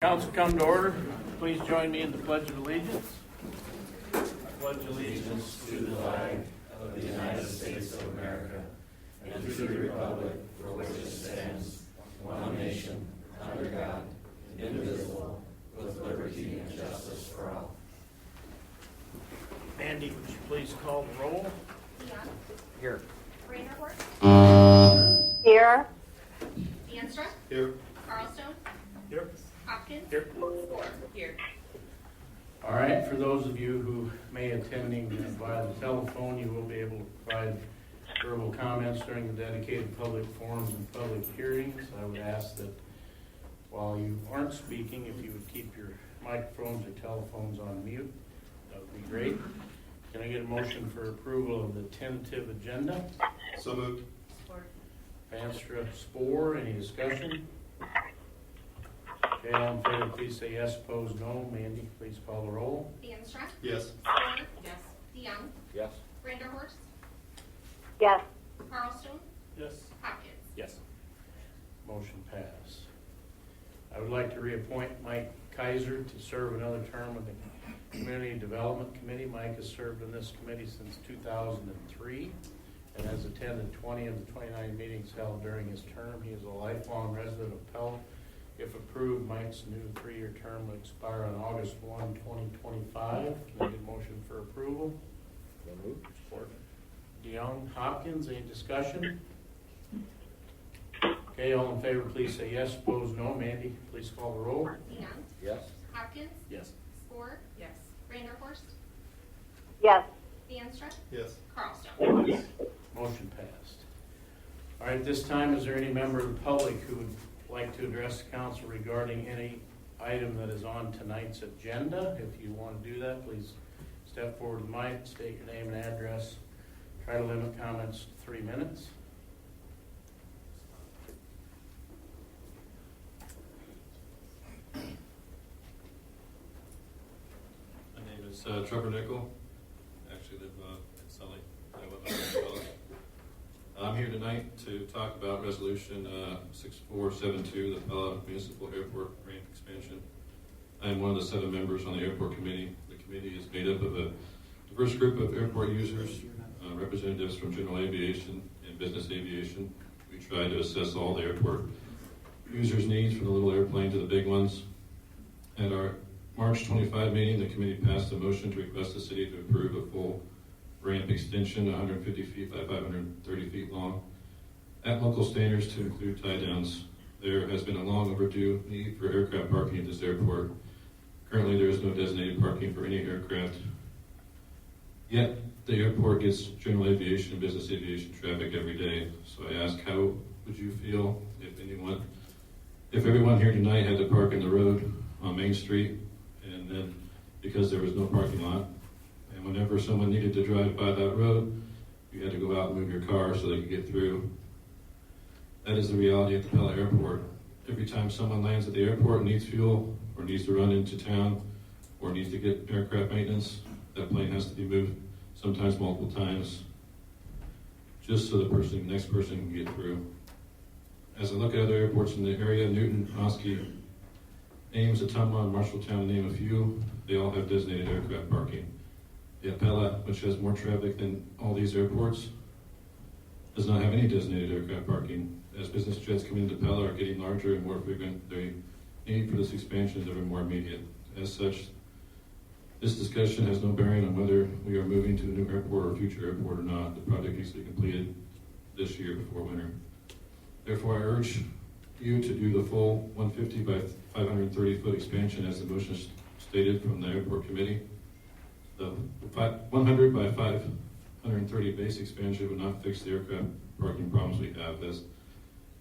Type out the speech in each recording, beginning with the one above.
Council, come to order. Please join me in the Pledge of Allegiance. I pledge allegiance to the flag of the United States of America and to the republic for which it stands, one nation, under God, indivisible, with liberty and justice for all. Mandy, would you please call the roll? Leon. Here. Reinderhorst. Here. Deanstra. Here. Carlstone. Here. Hopkins. Here. Score. Here. All right, for those of you who may attending via the telephone, you will be able to provide verbal comments during the dedicated public forums and public hearings. I would ask that while you aren't speaking, if you would keep your microphones or telephones on mute, that would be great. Can I get a motion for approval of the tentative agenda? So moved. Support. Vanstra, Spore, any discussion? Okay, all in favor, please say yes. Opposed, no. Mandy, please call the roll. Deanstra. Yes. Score. Yes. DeYoung. Yes. Reinderhorst. Yes. Carlstone. Yes. Hopkins. Yes. Motion passed. I would like to reappoint Mike Kaiser to serve another term with the Community Development Committee. Mike has served in this committee since 2003 and has attended 20 of the 29 meetings held during his term. He is a lifelong resident of Pella. If approved, Mike's new 3-year term will expire on August 1, 2025. Can I get a motion for approval? So moved. Support. DeYoung, Hopkins, any discussion? Okay, all in favor, please say yes. Opposed, no. Mandy, please call the roll. DeYoung. Yes. Hopkins. Yes. Score. Yes. Reinderhorst. Yes. Deanstra. Yes. Carlstone. Motion passed. All right, at this time, is there any member of the public who would like to address the council regarding any item that is on tonight's agenda? If you want to do that, please step forward to the mic, state your name and address. Try to limit comments to 3 minutes. My name is Trevor Nickel. I actually live in Sully. I'm here tonight to talk about Resolution 6472, the Pella Municipal Airport ramp expansion. I am one of the 7 members on the airport committee. The committee is made up of a diverse group of airport users, representatives from general aviation and business aviation. We try to assess all the airport users' needs, from the little airplane to the big ones. At our March 25 meeting, the committee passed a motion to request the city to approve a full ramp extension, 150 feet by 530 feet long, at local standards to include tie downs. There has been a long overdue need for aircraft parking at this airport. Currently, there is no designated parking for any aircraft. Yet, the airport gets general aviation and business aviation traffic every day. So I ask, how would you feel if everyone here tonight had to park in the road on Main Street, and then because there was no parking lot, and whenever someone needed to drive by that road, you had to go out and move your car so they could get through? That is the reality at the Pella Airport. Every time someone lands at the airport and needs fuel, or needs to run into town, or needs to get aircraft maintenance, that plane has to be moved, sometimes multiple times, just so the next person can get through. As I look at other airports in the area, Newton, Oski, Ames, Ottumwa, and Marshalltown, to name a few, they all have designated aircraft parking. Yet Pella, which has more traffic than all these airports, does not have any designated aircraft parking. As business jets coming into Pella are getting larger and more frequent, the need for this expansion is ever more immediate. As such, this discussion has no bearing on whether we are moving to a new airport or future airport or not. The project needs to be completed this year before winter. Therefore, I urge you to do the full 150 by 530 foot expansion as the motion stated from the airport committee. The 100 by 530 base expansion would not fix the aircraft parking problems we have, as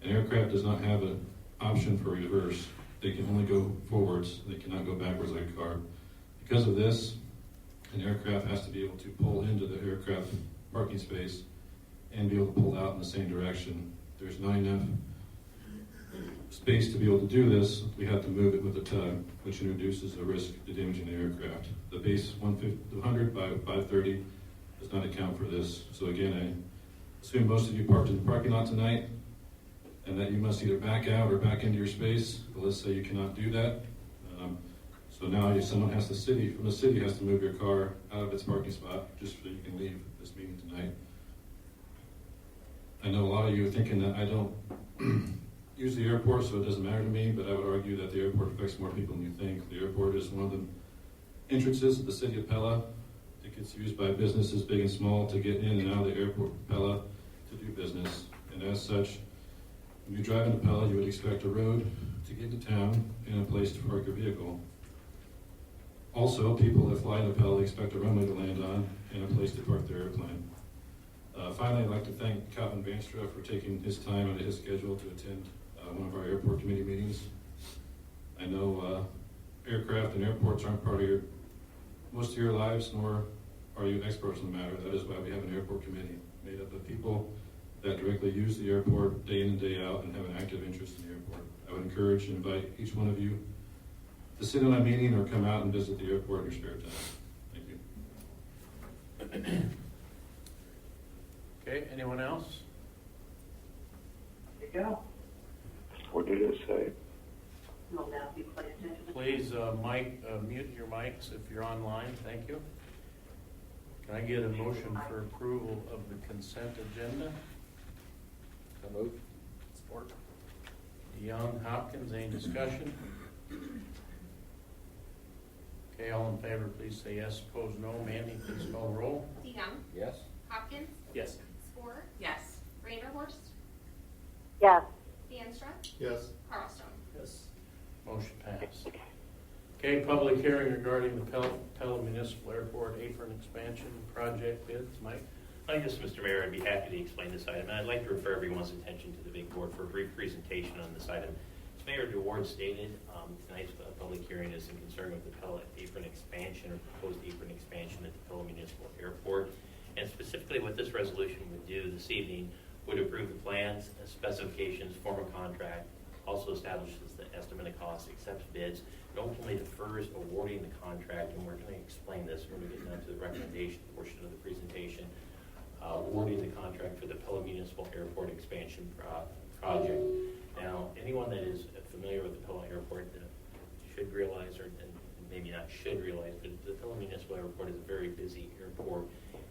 an aircraft does not have an option for reverse. They can only go forwards, they cannot go backwards like a car. Because of this, an aircraft has to be able to pull into the aircraft parking space and be able to pull out in the same direction. There's not enough space to be able to do this. We have to move it with a tug, which introduces a risk to damaging the aircraft. The base 100 by 530 does not account for this. So again, I assume most of you parked in the parking lot tonight, and that you must either back out or back into your space. But let's say you cannot do that. So now someone from the city has to move your car out of its parking spot just so you can leave this meeting tonight. I know a lot of you are thinking that I don't use the airport, so it doesn't matter to me, but I would argue that the airport affects more people than you think. The airport is one of the entrances of the city of Pella. It gets used by businesses big and small to get in and out of the airport of Pella to do business. And as such, when you drive into Pella, you would expect a road to get into town and a place to park your vehicle. Also, people that fly into Pella expect a runway to land on and a place to park their airplane. Finally, I'd like to thank Calvin Vanstra for taking his time out of his schedule to attend one of our airport committee meetings. I know aircraft and airports aren't part of most of your lives, nor are you experts on the matter. That is why we have an airport committee made up of people that directly use the airport day in and day out and have an active interest in the airport. I would encourage and invite each one of you to sit in a meeting or come out and visit the airport in your spare time. Thank you. Okay, anyone else? What did it say? Will now be placed into Please, mute your mics if you're online. Thank you. Can I get a motion for approval of the consent agenda? So moved. Support. DeYoung, Hopkins, any discussion? Okay, all in favor, please say yes. Opposed, no. Mandy, please call the roll. DeYoung, Yes. Hopkins, Yes. Spore, Yes. Vanderhorst, Yes. DeAnstra, Yes. Carlstone. Yes. Motion passed. Okay, public hearing regarding the Pella Municipal Airport apron expansion project bids. Mike? Hi, yes, Mr. Mayor, I'd be happy to explain this item, and I'd like to refer everyone's attention to the big board for a brief presentation on this item. As Mayor DeWard stated, tonight's public hearing is in concern with the Pella apron expansion or proposed apron expansion at the Pella Municipal Airport. And specifically what this resolution would do this evening would approve the plans, specifications, form of contract, also establishes the estimate of costs, accepts bids, and ultimately defers awarding the contract. And we're going to explain this when we get down to the recommendation portion of the presentation. Awarding the contract for the Pella Municipal Airport expansion project. Now, anyone that is familiar with the Pella Airport should realize, or maybe not should realize, but the Pella Municipal Airport is a very busy airport.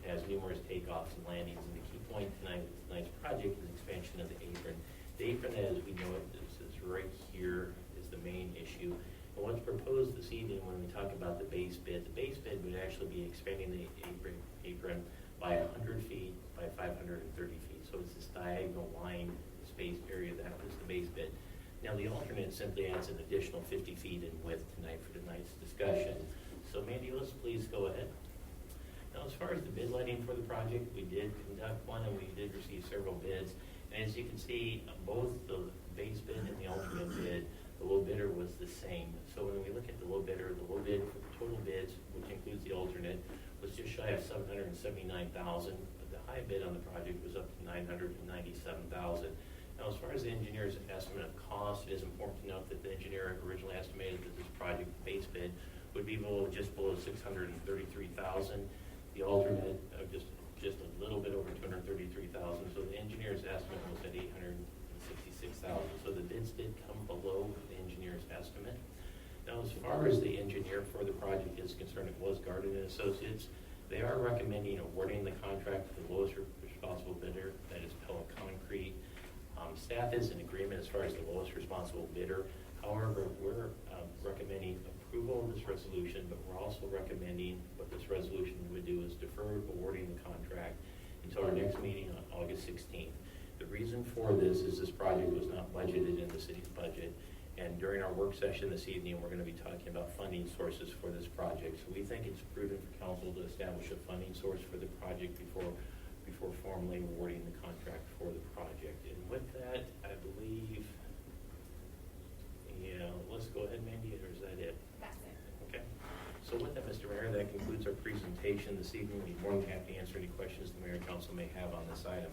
It has numerous takeoffs and landings, and the key point tonight's project is expansion of the apron. The apron, as we know it, is right here, is the main issue. And what's proposed this evening when we talk about the base bid would actually be expanding the apron by 100 feet by 530 feet. So it's this diagonal line space area that was the base bid. Now the alternate simply adds an additional 50 feet in width tonight for tonight's discussion. So Mandy, let's please go ahead. Now as far as the bid letting for the project, we did conduct one and we did receive several bids. And as you can see, both the base bid and the alternate bid, the low bidder was the same. So when we look at the low bidder, the low bid for the total bids, which includes the alternate, was just shy of $779,000, but the high bid on the project was up to $997,000. Now, as far as the engineer's estimate of cost, it is important to note that the engineer originally estimated that this project base bid would be just below $633,000. The alternate just a little bit over $233,000. So the engineer's estimate was at $866,000. So the bids did come below the engineer's estimate. Now, as far as the engineer for the project is concerned, it was Garden and Associates. They are recommending awarding the contract to the lowest responsible bidder, that is Pella Concrete. Staff is in agreement as far as the lowest responsible bidder. However, we're recommending approval of this resolution, but we're also recommending what this resolution would do is defer awarding the contract until our next meeting on August 16th. The reason for this is this project was not budgeted in the city's budget. And during our work session this evening, we're going to be talking about funding sources for this project. So we think it's prudent for council to establish a funding source for the project before formally awarding the contract for the project. And with that, I believe, let's go ahead, Mandy, or is that it? That's it. Okay. So with that, Mr. Mayor, that concludes our presentation this evening. We'd be more than happy to answer any questions the mayor and council may have on this item.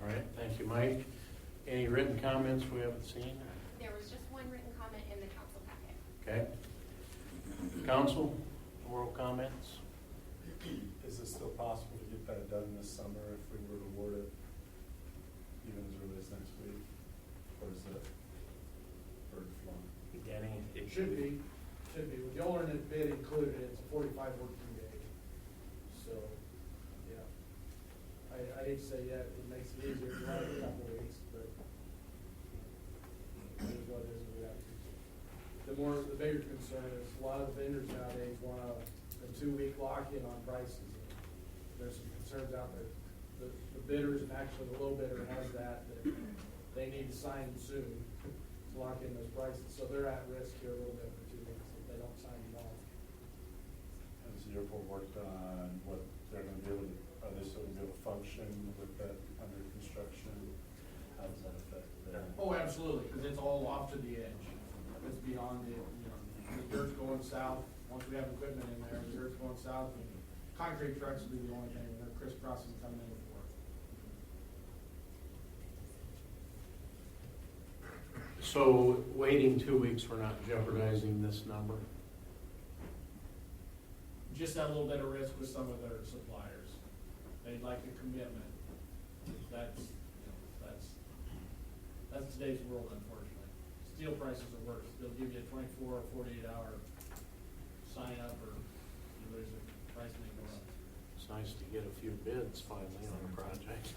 All right, thank you, Mike. Any written comments we haven't seen? There was just one written comment in the council packet. Okay. Council, oral comments? Is it still possible to get that done this summer if we were to award it even as early as next week? Or is it bird flung? Danny, It should be. should be. With the alternate bid included, it's 45 working days. So, yeah. I hate to say, yeah, it makes it easier to run a couple weeks, but it is what it is, we have to. The bigger concern is a lot of vendors nowadays want a 2-week lock-in on prices. There's some concerns out there. The bidders, and actually the low bidder has that they need to sign soon to lock in those prices. So they're at risk here a little bit for 2 weeks if they don't sign them off. Has the airport worked on what they're gonna be able to, are they still gonna be able to function with that under construction? How does that affect them? Oh, absolutely, because it's all off to the edge. It's beyond it, the dirt's going south. Once we have equipment in there, the dirt's going south, and concrete trucks will be the only thing, they're crisscrossing coming in with work. So waiting 2 weeks, we're not jeopardizing this number? Just that little bit of risk with some of their suppliers. They'd like a commitment. That's today's world, unfortunately. Steel prices are worse. They'll give you a 24 or 48-hour sign up, or you lose it. Price may go up. It's nice to get a few bids finally on a project.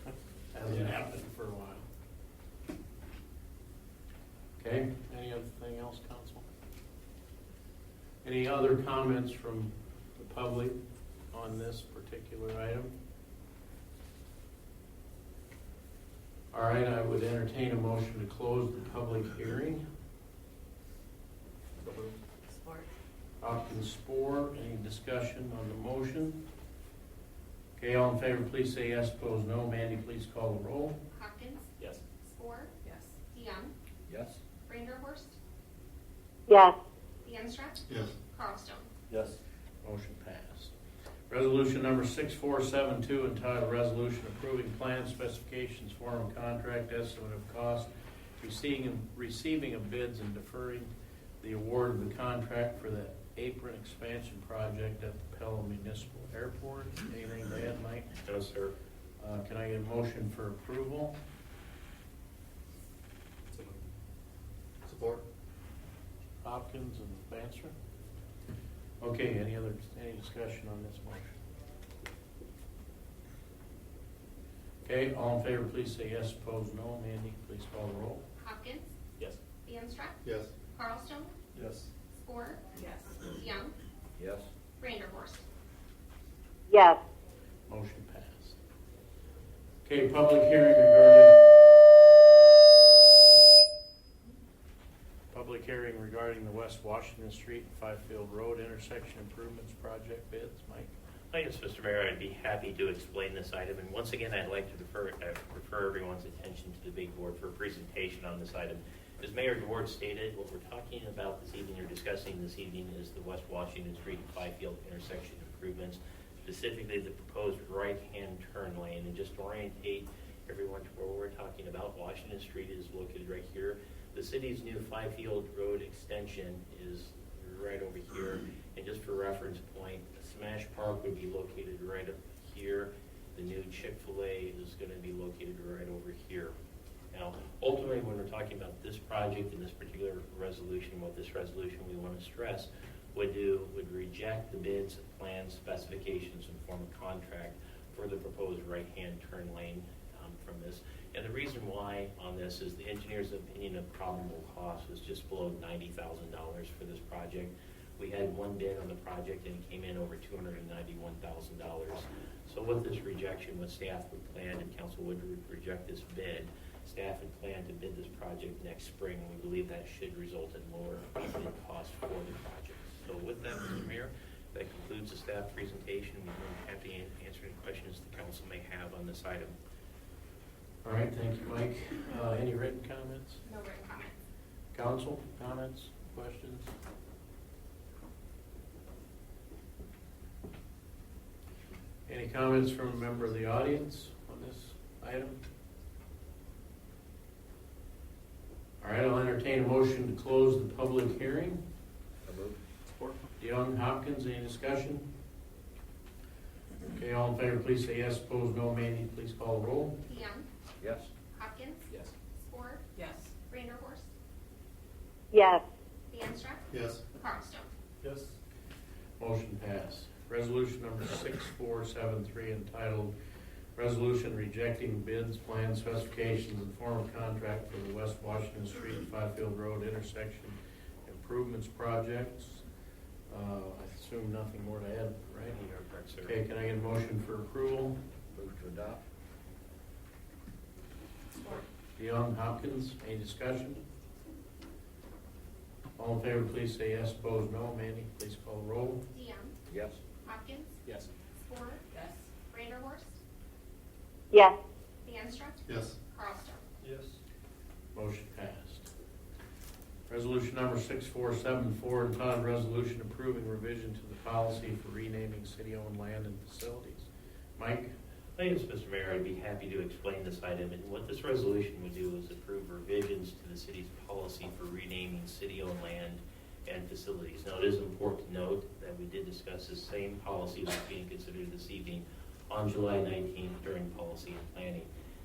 Hasn't happened for a while. Okay, any other thing else, council? Any other comments from the public on this particular item? All right, I would entertain a motion to close the public hearing. Support. Hopkins, Spore, any discussion on the motion? Okay, all in favor, please say yes. Opposed, no. Mandy, please call the roll. Hopkins, Yes. Spore, Yes. DeYoung, Yes. Vanderhorst, yes, DeAnstra, Yes. Carlstone. Yes. Motion passed. Resolution number 6472, entitled Resolution Approving Plan Specifications, Form of Contract, Estimate of Cost, receiving of bids and deferring the award of the contract for the apron expansion project at the Pella Municipal Airport. Anything to add, Mike? No, sir. Can I get a motion for approval? Support. Hopkins and Banser? Okay, any discussion on this motion? Okay, all in favor, please say yes. Opposed, no. Mandy, please call the roll. Hopkins, Yes. DeAnstra, Yes. Carlstone, Yes. Spore, Yes. DeYoung, Yes. Vanderhorst. yes, Motion passed. Okay, public hearing regarding the West Washington Street and Fifield Road intersection improvements project bids. Mike? Yes, Mr. Mayor, I'd be happy to explain this item. And once again, I'd like to refer everyone's attention to the big board for a presentation on this item. As Mayor DeWard stated, what we're talking about this evening, or discussing this evening, is the West Washington Street and Fifield intersection improvements, specifically the proposed right-hand turn lane. And just to orientate everyone to where we're talking about, Washington Street is located right here. The city's new Fifield Road extension is right over here. And just for reference point, Smash Park would be located right up here. The new Chick-fil-A is going to be located right over here. Now, ultimately, when we're talking about this project and this particular resolution, what this resolution we want to stress would reject the bids, plans, specifications, and form of contract for the proposed right-hand turn lane from this. And the reason why on this is the engineer's opinion of probable cost was just below $90,000 for this project. We had one bid on the project and it came in over $291,000. So with this rejection, what staff would plan, and council would reject this bid, staff had planned to bid this project next spring. We believe that should result in lower operating costs for the project. So with that, Mr. Mayor, that concludes the staff presentation. We're happy to answer any questions the council may have on this item. All right, thank you, Mike. Any written comments? No written comments. Council, comments, questions? Any comments from a member of the audience on this item? All right, I'll entertain a motion to close the public hearing. Support. DeYoung, Hopkins, any discussion? Okay, all in favor, please say yes. Opposed, no. Mandy, please call the roll. DeYoung, Yes. Hopkins, Yes. Spore, Yes. Vanderhorst, yes, DeAnstra, Yes. Carlstone. Yes. Motion passed. Resolution number 6473 entitled Resolution Rejecting Bids, Plans, Specifications, and Form of Contract for the West Washington Street, Fifield Road Intersection Improvements Projects. I assume nothing more to add, right? Okay, can I get a motion for approval? Move to adopt. Support. DeYoung, Hopkins, any discussion? All in favor, please say yes. Opposed, no. Mandy, please call the roll. DeYoung. Yes. Hopkins. Yes. Spore. Yes. Vanderhorst. yes, DeAnstruck. Yes. Carlstone. Yes. Motion passed. Resolution number 6474 entitled Resolution Approving Revision to the Policy for Renaming City-Owned Land and Facilities. Mike? Thanks, Mr. Mayor. I'd be happy to explain this item. And what this resolution would do is approve revisions to the city's policy for renaming city-owned land and facilities. Now, it is important to note that we did discuss this same policy that's being considered this evening on July 19th during policy and planning.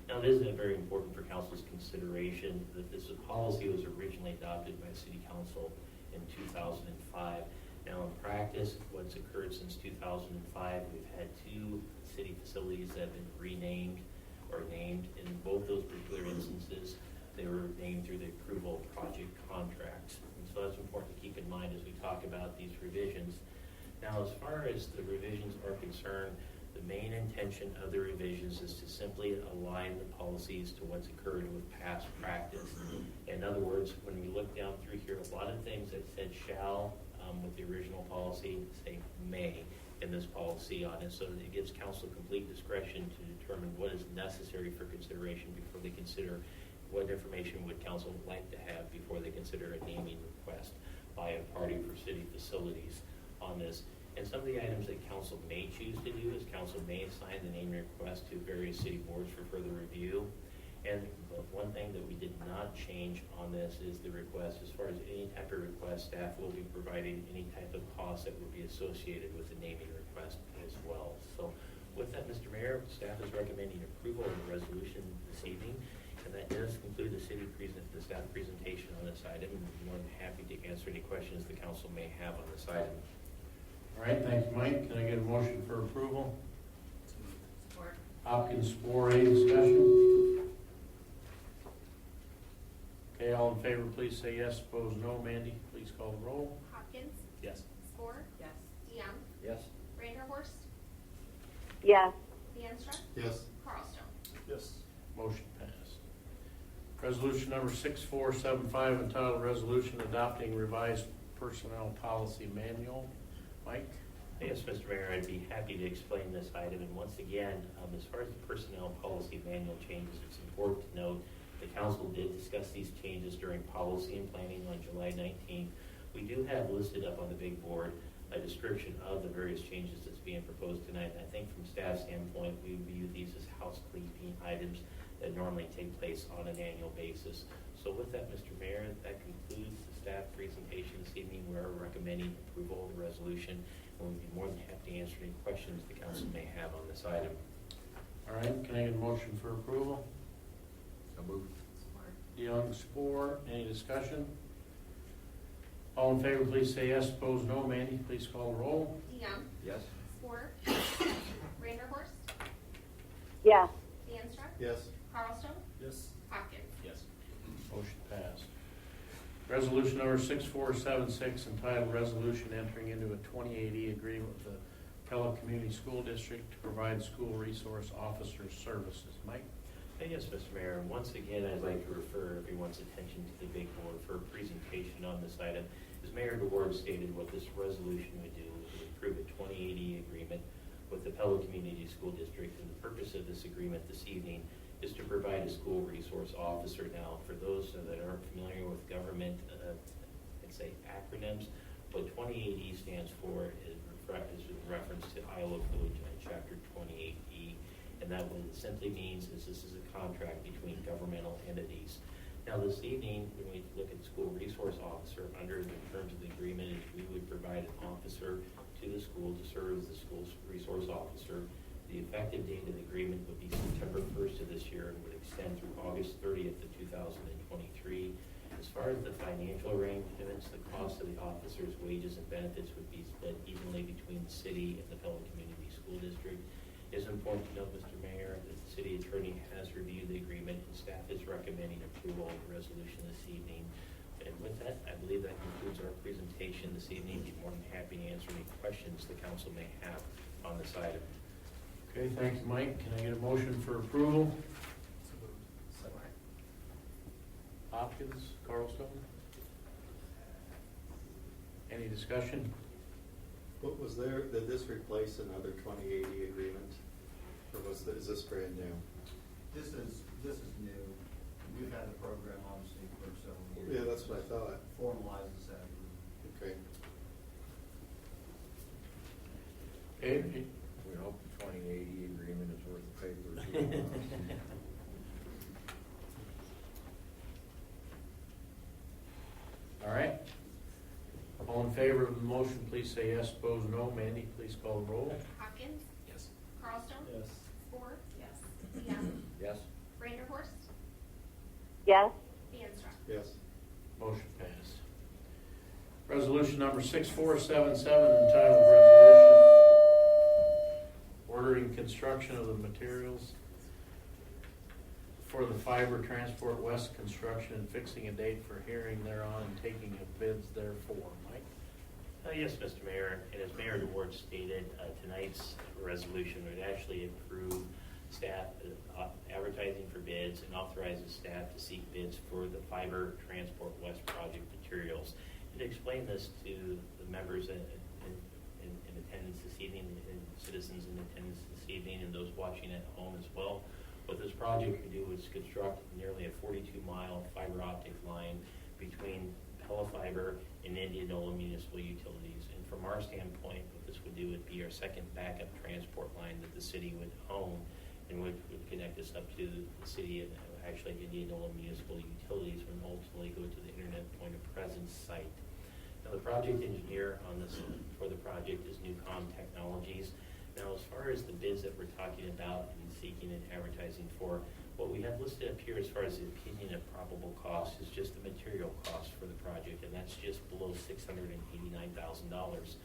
Now, it is very important for council's consideration that this policy was originally adopted by City Council in 2005. Now, in practice, what's occurred since 2005, we've had 2 city facilities that have been renamed or named. In both those particular instances, they were named through the approval of project contracts. And so that's important to keep in mind as we talk about these revisions. Now, as far as the revisions are concerned, the main intention of the revisions is to simply align the policies to what's occurred with past practice. In other words, when we look down through here, a lot of things that said shall with the original policy say may in this policy on it, so that it gives council complete discretion to determine what is necessary for consideration before they consider what information would council like to have before they consider a naming request by a party for city facilities on this. And some of the items that council may choose to do is council may assign the naming request to various city boards for further review. And one thing that we did not change on this is the request. As far as any type of request, staff will be providing any type of cost that would be associated with the naming request as well. So with that, Mr. Mayor, staff is recommending approval of the resolution this evening. And that does conclude the staff presentation on this item. And I'm more than happy to answer any questions the council may have on this item. All right, thank you, Mike. Can I get a motion for approval? Support. Hopkins, Spore, any discussion? Okay, all in favor, please say yes. Opposed, no. Mandy, please call the roll. Hopkins. Yes. Spore. Yes. DeYoung. Yes. Vanderhorst. yes, DeAnstruck. Yes. Carlstone. Yes. Motion passed. Resolution number 6475 entitled Resolution Adopting Revised Personnel Policy Manual. Mike? Yes, Mr. Mayor, I'd be happy to explain this item. And once again, as far as the personnel policy manual changes, it's important to note the council did discuss these changes during policy and planning on July 19th. We do have listed up on the big board a description of the various changes that's being proposed tonight. And I think from staff standpoint, we view these as housekeeping items that normally take place on an annual basis. So with that, Mr. Mayor, that concludes the staff presentation this evening. We're recommending approval of the resolution, and we'll be more than happy to answer any questions the council may have on this item. All right, can I get a motion for approval? So moved. Support. DeYoung, Spore, any discussion? All in favor, please say yes. Opposed, no. Mandy, please call the roll. DeYoung. Yes. Spore. Vanderhorst. yes, DeAnstruck. Yes. Carlstone. Yes. Hopkins. Yes. Motion passed. Resolution number 6476 entitled Resolution Entering into a 2080 Agreement with the Pella Community School District to provide school resource officer services. Mike? Yes, Mr. Mayor, and once again, I'd like to refer everyone's attention to the big board for a presentation on this item. As Mayor DeWard stated, what this resolution would do is approve a 2080 agreement with the Pella Community School District, and the purpose of this agreement this evening is to provide a school resource officer. Now, for those that aren't familiar with government, I'd say acronyms, what 2080 stands for is in reference to Iowa Code Chapter 28E, and that what it simply means is this is a contract between governmental entities. Now, this evening, when we look at school resource officer, under the terms of the agreement, is we would provide an officer to the school to serve as the school's resource officer. The effective date of the agreement would be September 1st of this year and would extend through August 30th of 2023. As far as the financial arrangements, the cost of the officers' wages and benefits would be split evenly between the city and the Pella Community School District. It is important to note, Mr. Mayor, that the city attorney has reviewed the agreement and staff is recommending approval of the resolution this evening. And with that, I believe that concludes our presentation this evening. Be more than happy to answer any questions the council may have on this item. Okay, thank you, Mike. Can I get a motion for approval? Hopkins, Carlstone? Any discussion? What was there, did this replace another 2080 agreement? Or is this brand new? This is new. We've had the program obviously for several years. Yeah, that's what I thought. Formalizes that. Okay. Okay. We hope the 2080 agreement is worth the paper. All right. All in favor of the motion, please say yes. Opposed, no. Mandy, please call the roll. Hopkins. Yes. Carlstone. Yes. Spore. Yes. DeYoung. Yes. Vanderhorst. Yes. DeAnstruck. Yes. Motion passed. Resolution number 6477, entitled Resolution Ordering Construction of the Materials for the Fiber Transport West Construction and fixing a date for hearing thereon and taking of bids therefore. Mike? Yes, Mr. Mayor, and as Mayor DeWard stated, tonight's resolution would actually approve staff advertising for bids and authorizes staff to seek bids for the Fiber Transport West project materials. And to explain this to the members in attendance this evening, and citizens in attendance this evening, and those watching at home as well, what this project would do is construct nearly a 42-mile fiber optic line between Pella Fiber and Indianola Municipal Utilities. And from our standpoint, what this would do would be our second backup transport line that the city would own and would connect us up to the city and actually Indianola Municipal Utilities would ultimately go to the Internet Point of Presence site. Now, the project engineer on this for the project is Newcom Technologies. Now, as far as the bids that we're talking about and seeking and advertising for, what we have listed up here as far as the opinion of probable cost is just the material cost for the project, and that's just below $689,000.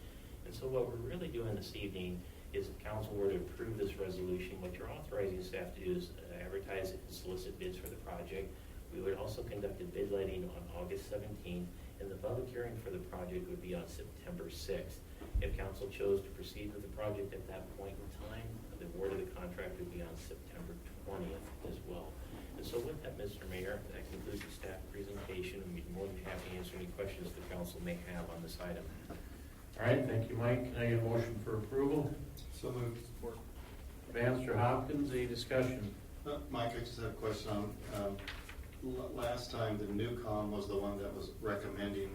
And so what we're really doing this evening is if council were to approve this resolution, what you're authorizing staff to do is advertise and solicit bids for the project. We would also conduct a bid letting on August 17th, and the public hearing for the project would be on September 6th. If council chose to proceed with the project at that point in time, the award of the contract would be on September 20th as well. And so with that, Mr. Mayor, that concludes the staff presentation, and we'd be more than happy to answer any questions the council may have on this item. All right, thank you, Mike. Can I get a motion for approval? So moved. Support. Vanster, Hopkins, any discussion? Mike, I just have a question on, last time the Newcom was the one that was recommending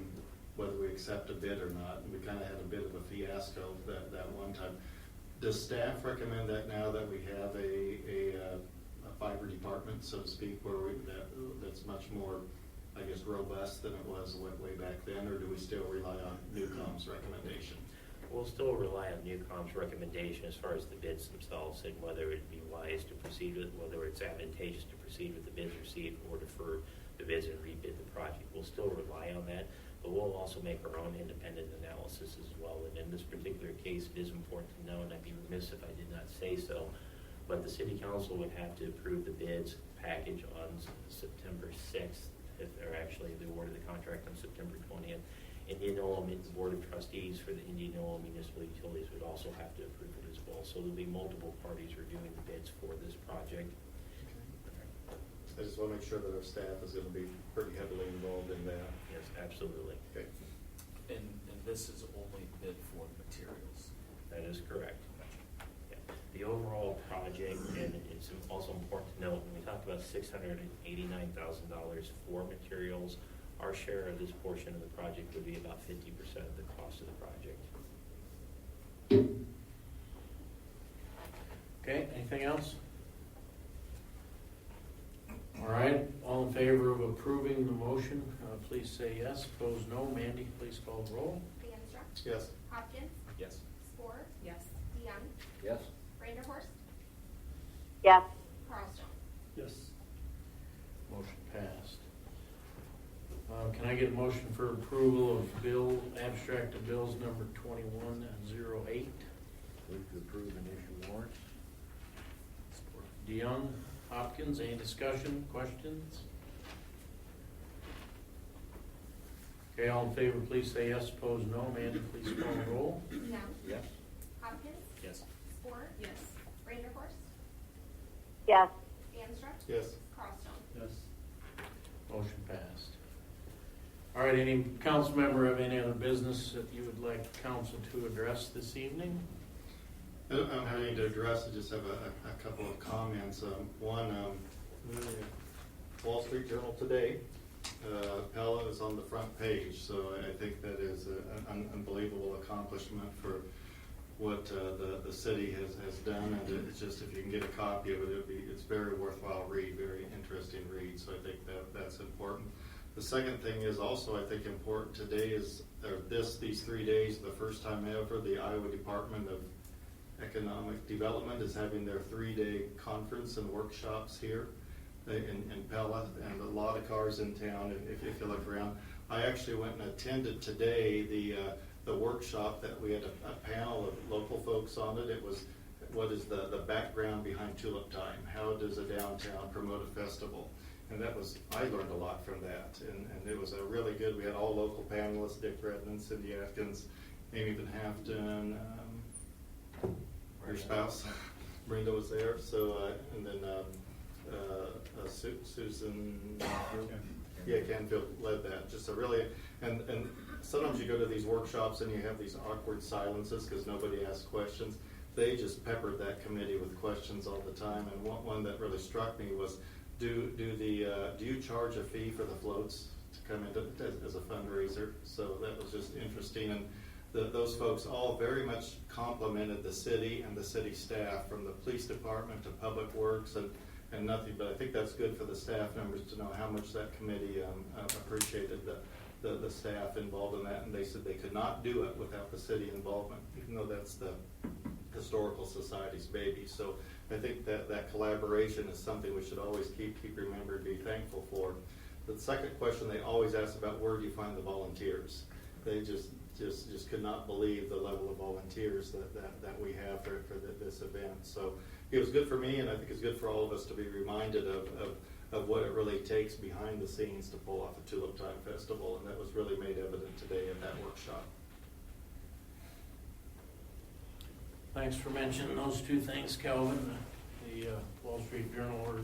whether we accept a bid or not. And we kind of had a bit of a fiasco that one time. Does staff recommend that now that we have a fiber department, so to speak, where that's much more, I guess, robust than it was way back then, or do we still rely on Newcom's recommendation? We'll still rely on Newcom's recommendation as far as the bids themselves and whether it'd be wise to proceed with, whether it's advantageous to proceed with the bids received or defer the bids and rebid the project. We'll still rely on that, but we'll also make our own independent analysis as well. And in this particular case, it is important to know, and I'd be remiss if I did not say so, but the City Council would have to approve the bids package on September 6th, if they're actually the award of the contract on September 20th. Indianola Board of Trustees for the Indianola Municipal Utilities would also have to approve it as well. So there'll be multiple parties reviewing the bids for this project. I just want to make sure that our staff is going to be pretty heavily involved in that. Yes, absolutely. Okay. And this is only bid for materials. That is correct. Yeah. The overall project, and it's also important to note, when we talk about $689,000 for materials, our share of this portion of the project would be about 50% of the cost of the project. Okay, anything else? All right, all in favor of approving the motion, please say yes. Opposed, no. Mandy, please call the roll. DeAnstruck. Yes. Hopkins. Yes. Spore. Yes. DeYoung. Yes. Vanderhorst. Yes. Carlstone. Yes. Motion passed. Can I get a motion for approval of abstract of bills number 2108? Move to approve and issue warrants. DeYoung, Hopkins, any discussion, questions? Okay, all in favor, please say yes. Opposed, no. Amanda, please call the roll. DeYoung. Yes. Hopkins. Yes. Sport. Yes. Vanderhorst. Yes. Danstruck. Yes. Carlstone. Yes. Motion passed. All right, any council member have any other business that you would like council to address this evening? I don't have anything to address, I just have a couple of comments. One, Wall Street Journal today, Pella is on the front page, so I think that is an unbelievable accomplishment for what the city has done, and it's just, if you can get a copy of it, it's very worthwhile read, very interesting read, so I think that's important. The second thing is also, I think, important today is, these 3 days, the first time ever, the Iowa Department of Economic Development is having their 3-day conference and workshops here in Pella, and a lot of cars in town, if you look around. I actually went and attended today the workshop that we had a panel of local folks on it. It was, what is the background behind Tulip Time? How does a downtown promote a festival? And I learned a lot from that, and it was a really good, we had all local panelists, Dick Redmond, Cindy Atkins, Amy Van Haften, your spouse, Brenda was there, so, and then Susan, Canfield led that. Just a really, and sometimes you go to these workshops and you have these awkward silences because nobody asks questions. They just peppered that committee with questions all the time, and one that really struck me was, do you charge a fee for the floats to come in as a fundraiser? So that was just interesting, and those folks all very much complimented the city and the city staff, from the police department to public works and nothing. But I think that's good for the staff members to know how much that committee appreciated the staff involved in that, and they said they could not do it without the city involvement, even though that's the Historical Society's baby. So I think that collaboration is something we should always keep remembered, be thankful for. The second question they always ask about, where do you find the volunteers? They just could not believe the level of volunteers that we have for this event. So it was good for me, and I think it's good for all of us to be reminded of what it really takes behind the scenes to pull off a Tulip Time Festival, and that was really made evident today at that workshop. Thanks for mentioning those two things, Calvin. The Wall Street Journal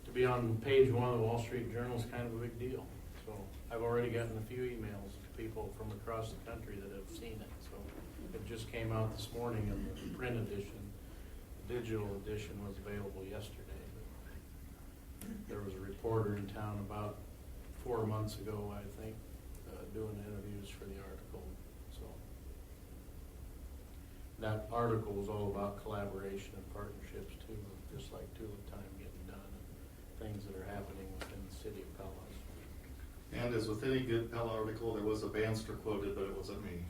to be on page 1 of the Wall Street Journal is kind of a big deal. So I've already gotten a few emails to people from across the country that have seen it. So it just came out this morning in the print edition. The digital edition was available yesterday. But there was a reporter in town about 4 months ago, I think, doing interviews for the article. So that article was all about collaboration and partnerships too, just like Tulip Time getting done and things that are happening within the city of Pella. And as with any good Pella article, there was a Banster quoted, but it wasn't me.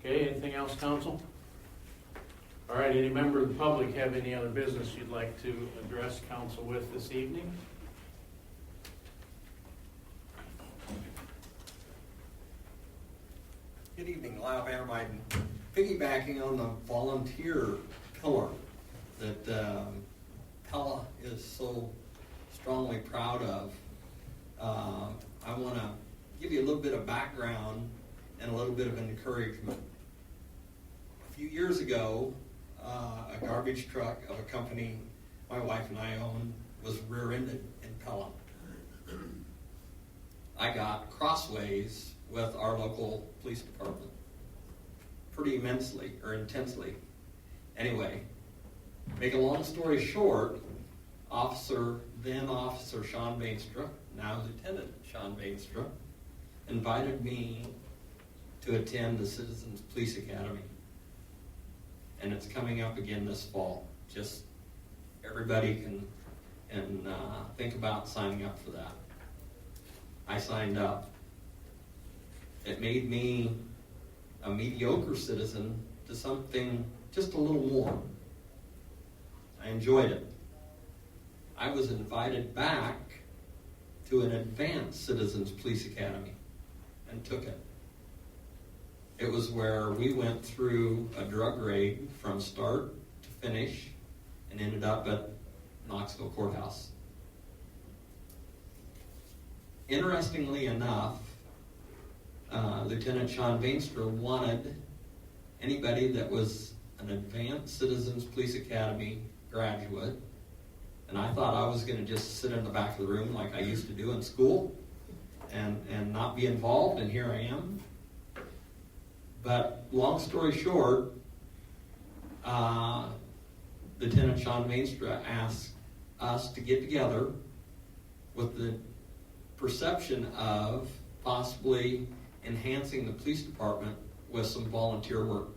Okay, anything else, council? All right, any member of the public have any other business you'd like to address council with this evening? Good evening, Lyle Vandermeiden. Piggybacking on the volunteer pillar that Pella is so strongly proud of, I want to give you a little bit of background and a little bit of encouragement. A few years ago, a garbage truck of a company my wife and I own was rear-ended in Pella. I got crossways with our local police department pretty intensely. Anyway, make a long story short, then Officer Sean Bainstra, now Lieutenant Sean Bainstra, invited me to attend the Citizens Police Academy. And it's coming up again this fall. Just everybody can think about signing up for that. I signed up. It made me a mediocre citizen to something just a little more. I enjoyed it. I was invited back to an advanced Citizens Police Academy and took it. It was where we went through a drug raid from start to finish and ended up at Knoxville Courthouse. Interestingly enough, Lieutenant Sean Veenstra wanted anybody that was an advanced Citizens Police Academy graduate, and I thought I was going to just sit in the back of the room like I used to do in school and not be involved, and here I am. But long story short, Lieutenant Sean Veenstra asked us to get together with the perception of possibly enhancing the police department with some volunteer work.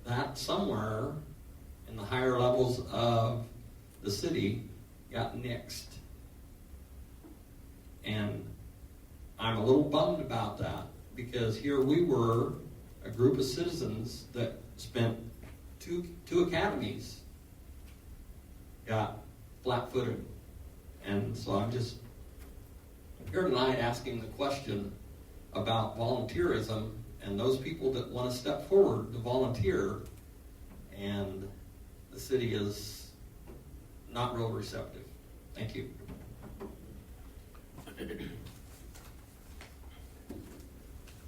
That somewhere in the higher levels of the city got nixed. And I'm a little bummed about that, because here we were, a group of citizens that spent two academies, got flat-footed. And so I'm just here tonight asking the question about volunteerism and those people that want to step forward to volunteer, and the city is not real receptive. Thank you.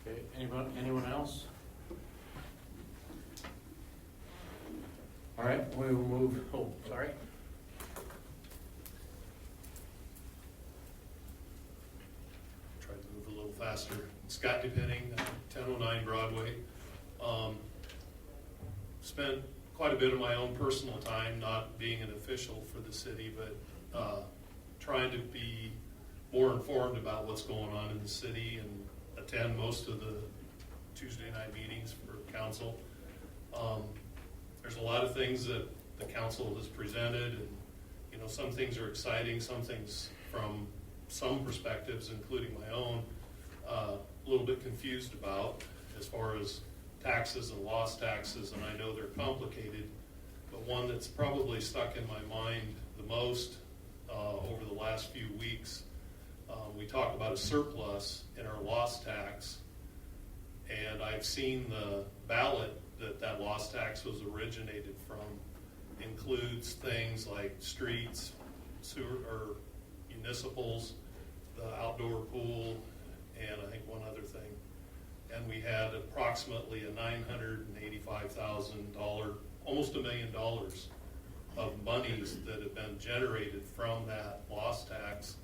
Okay, anyone else? All right, we will move, sorry. Try to move a little faster. Scott Depending, 1009 Broadway. Spent quite a bit of my own personal time not being an official for the city, but trying to be more informed about what's going on in the city and attend most of the Tuesday night meetings for council. There's a lot of things that the council has presented, and some things are exciting, some things from some perspectives, including my own, a little bit confused about as far as taxes and lost taxes, and I know they're complicated, but one that's probably stuck in my mind the most over the last few weeks, we talk about a surplus in our lost tax, and I've seen the ballot that lost tax was originated from includes things like streets, sewer, or municipals, the outdoor pool, and I think one other thing. And we had approximately a $985,000, almost $1 million of monies that have been generated from that lost tax,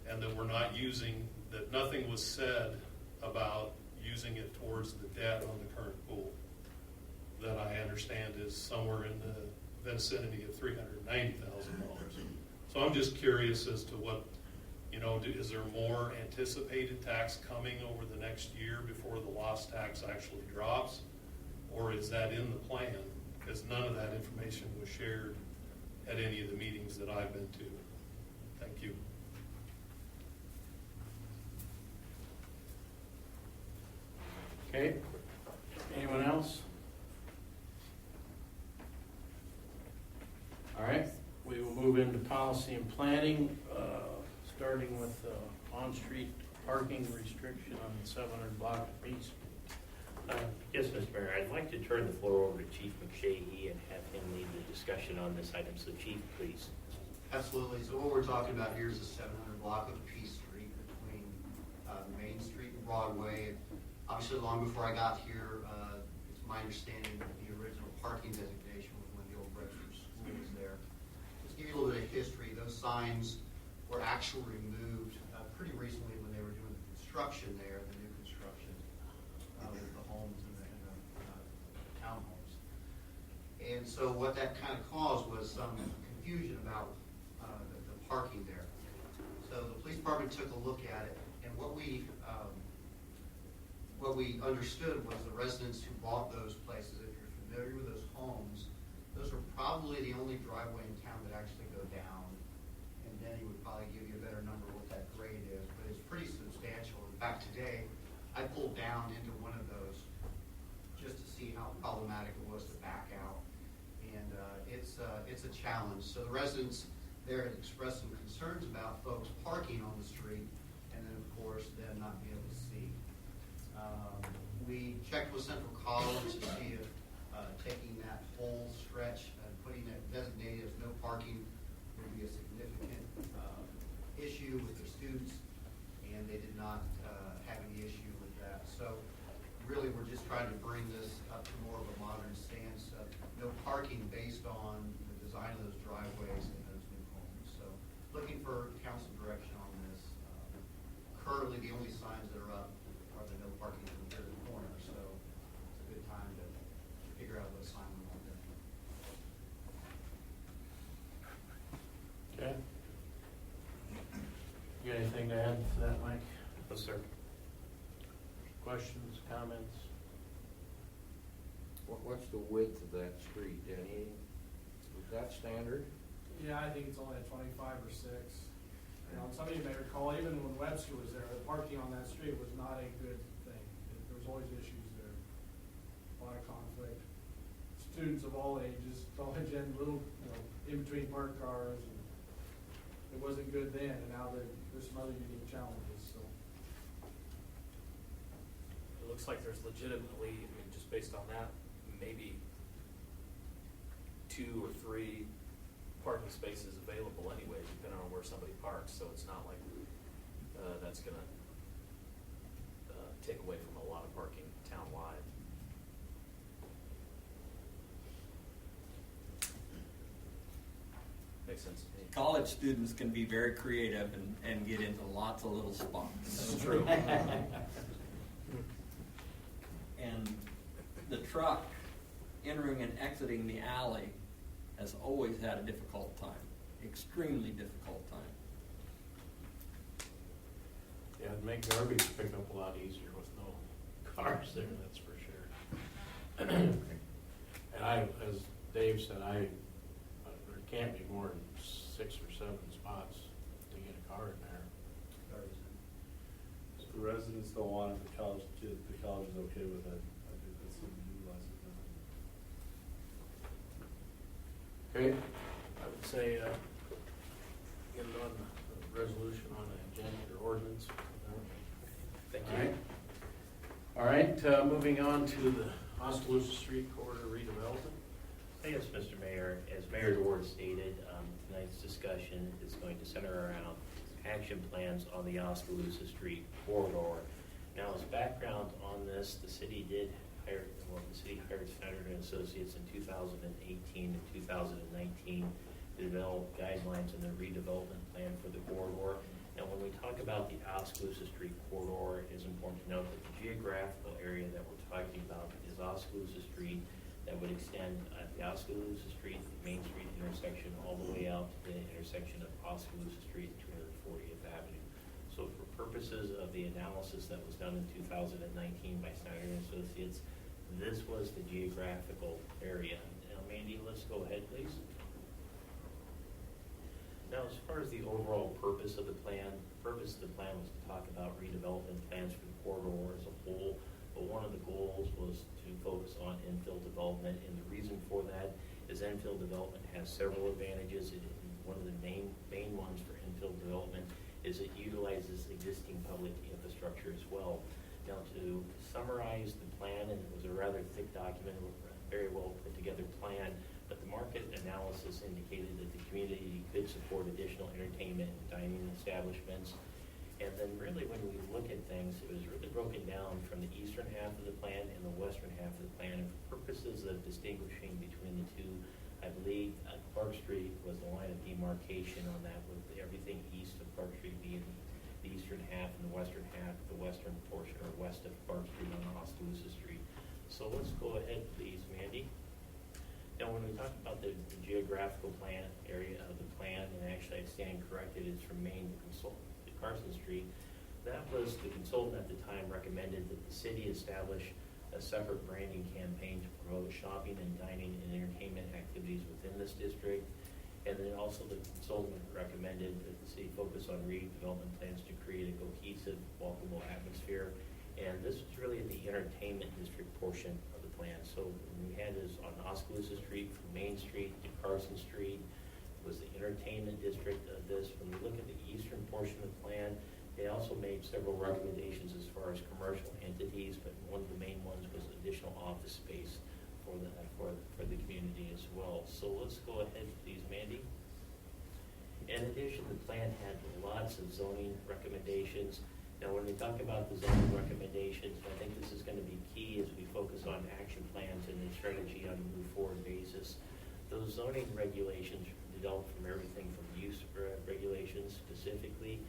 and that we're not using, that nothing was said about using it towards the debt on the current pool, that I understand is somewhere in the vicinity of $390,000. So I'm just curious as to what, is there more anticipated tax coming over the next year before the lost tax actually drops? Or is that in the plan? Because none of that information was shared at any of the meetings that I've been to. Thank you. Okay, anyone else? All right, we will move into policy and planning, starting with on-street parking restriction on the 700 block of P Street. Yes, Mr. Mayor, I'd like to turn the floor over to Chief McShahey and have him lead the discussion on this item. So Chief, please. Absolutely. So what we're talking about here is the 700 block of P Street between Main Street and Broadway. Obviously, long before I got here, it's my understanding that the original parking designation was when the old Redford School was there. Just to give you a little bit of history, those signs were actually removed pretty recently when they were doing the construction there, the new construction with the homes and the townhomes. And so what that kind of caused was some confusion about the parking there. So the police department took a look at it, and what we understood was the residents who bought those places, if you're familiar with those homes, those are probably the only driveway in town that actually go down. And Denny would probably give you a better number of what that grade is, but it's pretty substantial. In fact, today, I pulled down into one of those just to see how problematic it was to back out. challenge. So the residents there had expressed some concerns about folks parking on the street, and then of course them not being able to see. We checked with Central College to see if taking that whole stretch and putting it designated as no parking would be a significant issue with their students, and they did not have any issue with that. So really, we're just trying to bring this up to more of a modern stance of no parking based on the design of those driveways and those new homes. So looking for council direction on this. Currently, the only signs that are up are the no parking from here to the corner, so it's a good time to figure out what sign we want there. Okay. You got anything to add to that, Mike? Yes, sir. Questions, comments? What's the width of that street, Denny? Is that standard? Yeah, I think it's only a 25 or 6. You know, some of you may recall, even when Webster was there, the parking on that street was not a good thing. There was always issues there, a lot of conflict. Students of all ages, college and little, in between parked cars, and it wasn't good then, and now there's some other unique challenges, so. It looks like there's legitimately, I mean, just based on that, maybe 2 or 3 parking spaces available anyway, depending on where somebody parks. So it's not like that's going to take away from a lot of parking town-wide. Makes sense to me. College students can be very creative and get into lots of little spots. That's true. And the truck entering and exiting the alley has always had a difficult time, extremely difficult time. Yeah, it'd make garbage pick up a lot easier with no cars there, that's for sure. And as Dave said, there can't be more than 6 or 7 spots to get a car in there. If the residents don't want it, the college is okay with it. I think that's something to utilize it. Okay, I would say, get it on the resolution on the agenda or ordinance. Thank All you. right. All right, moving on to the Oskaloosa Street corridor redevelopment. Yes, Mr. Mayor. As Mayor DeWard stated, tonight's discussion is going to center around action plans on the Oskaloosa Street corridor. Now, as background on this, the city hired Snyder and Associates in 2018 and 2019 to develop guidelines in the redevelopment plan for the corridor. Now, when we talk about the Oskaloosa Street corridor, it is important to note that the geographical area that we're talking about is Oskaloosa Street, that would extend the Oskaloosa Street, Main Street intersection, all the way out to the intersection of Oskaloosa Street and 240th Avenue. So for purposes of the analysis that was done in 2019 by Snyder and Associates, this was the geographical area. Now, Mandy, let's go ahead, please. Now, as far as the overall purpose of the plan, was to talk about redevelopment plans for the corridor as a whole, but one of the goals was to focus on infill development, and the reason for that is infill development has several advantages. One of the main ones for infill development is it utilizes existing public infrastructure as well. Now, to summarize the plan, and it was a rather thick document, a very well put together plan, but the market analysis indicated that the community could support additional entertainment and dining establishments. And then really when we look at things, it was really broken down from the eastern half of the plan and the western half of the plan. And for purposes of distinguishing between the two, I believe Clark Street was the line of demarcation on that, with everything east of Clark Street being the eastern half and the western half, the western portion or west of Clark Street on Oskaloosa Street. So let's go ahead, please, Mandy. Now, when we talk about the geographical plan area of the plan, and actually I stand corrected, it's from Main to Carson Street, that was the consultant at the time recommended that the city establish a separate branding campaign to promote shopping and dining and entertainment activities within this district. And then also the consultant recommended that the city focus on redevelopment plans to create a cohesive, walkable atmosphere. And this was really the entertainment district portion of the plan. So we had this on Oskaloosa Street from Main Street to Carson Street, was the entertainment district of this. When you look at the eastern portion of the plan, they also made several recommendations as far as commercial entities, but one of the main ones was additional office space for the community as well. So let's go ahead, please, Mandy. In addition, the plan had lots of zoning recommendations. Now, when we talk about the zoning recommendations, I think this is going to be key as we focus on action plans and the strategy on a move forward basis. Those zoning regulations developed from everything from use regulations specifically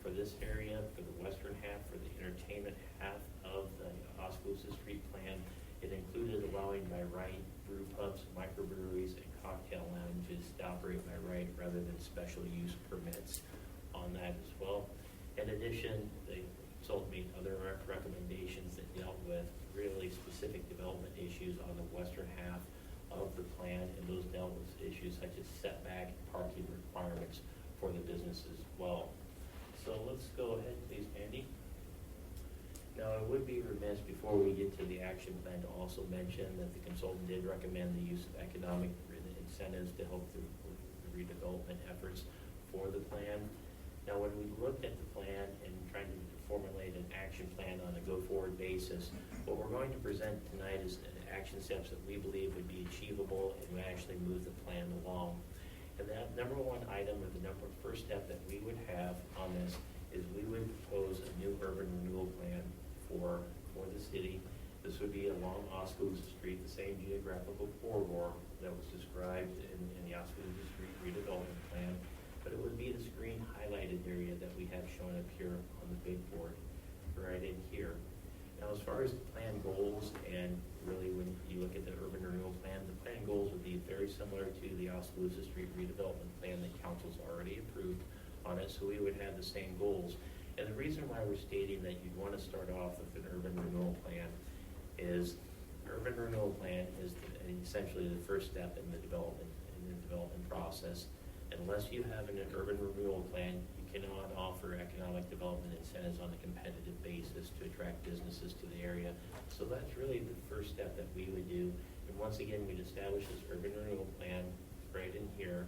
for this area, for the western half, for the entertainment half of the Oskaloosa Street plan. It included allowing by right brew pubs, microbreweries, and cocktail lounges to operate by right rather than special use permits on that as well. In addition, the consultant made other recommendations that dealt with really specific development issues on the western half of the plan, and those dealt with issues such as setback and parking requirements for the business as well. So let's go ahead, please, Mandy. Now, I would be remiss before we get to the action plan to also mention that the consultant did recommend the use of economic incentives to help the redevelopment efforts for the plan. Now, when we looked at the plan and trying to formulate an action plan on a go-forward basis, what we're going to present tonight is action steps that we believe would be achievable and would actually move the plan along. And that number one item, or the first step that we would have on this, is we would propose a new urban renewal plan for the city. This would be along Oskaloosa Street, the same geographical corridor that was described in the Oskaloosa Street redevelopment plan, but it would be this green highlighted area that we have shown up here on the big board, right in here. Now, as far as the plan goals, and really when you look at the urban renewal plan, the plan goals would be very similar to the Oskaloosa Street redevelopment plan that council's already approved on it, so we would have the same goals. And the reason why we're stating that you'd want to start off with an urban renewal plan is urban renewal plan is essentially the first step in the development process. Unless you have an urban renewal plan, you cannot offer economic development incentives on a competitive basis to attract businesses to the area. So that's really the first step that we would do. And once again, we'd establish this urban renewal plan right in here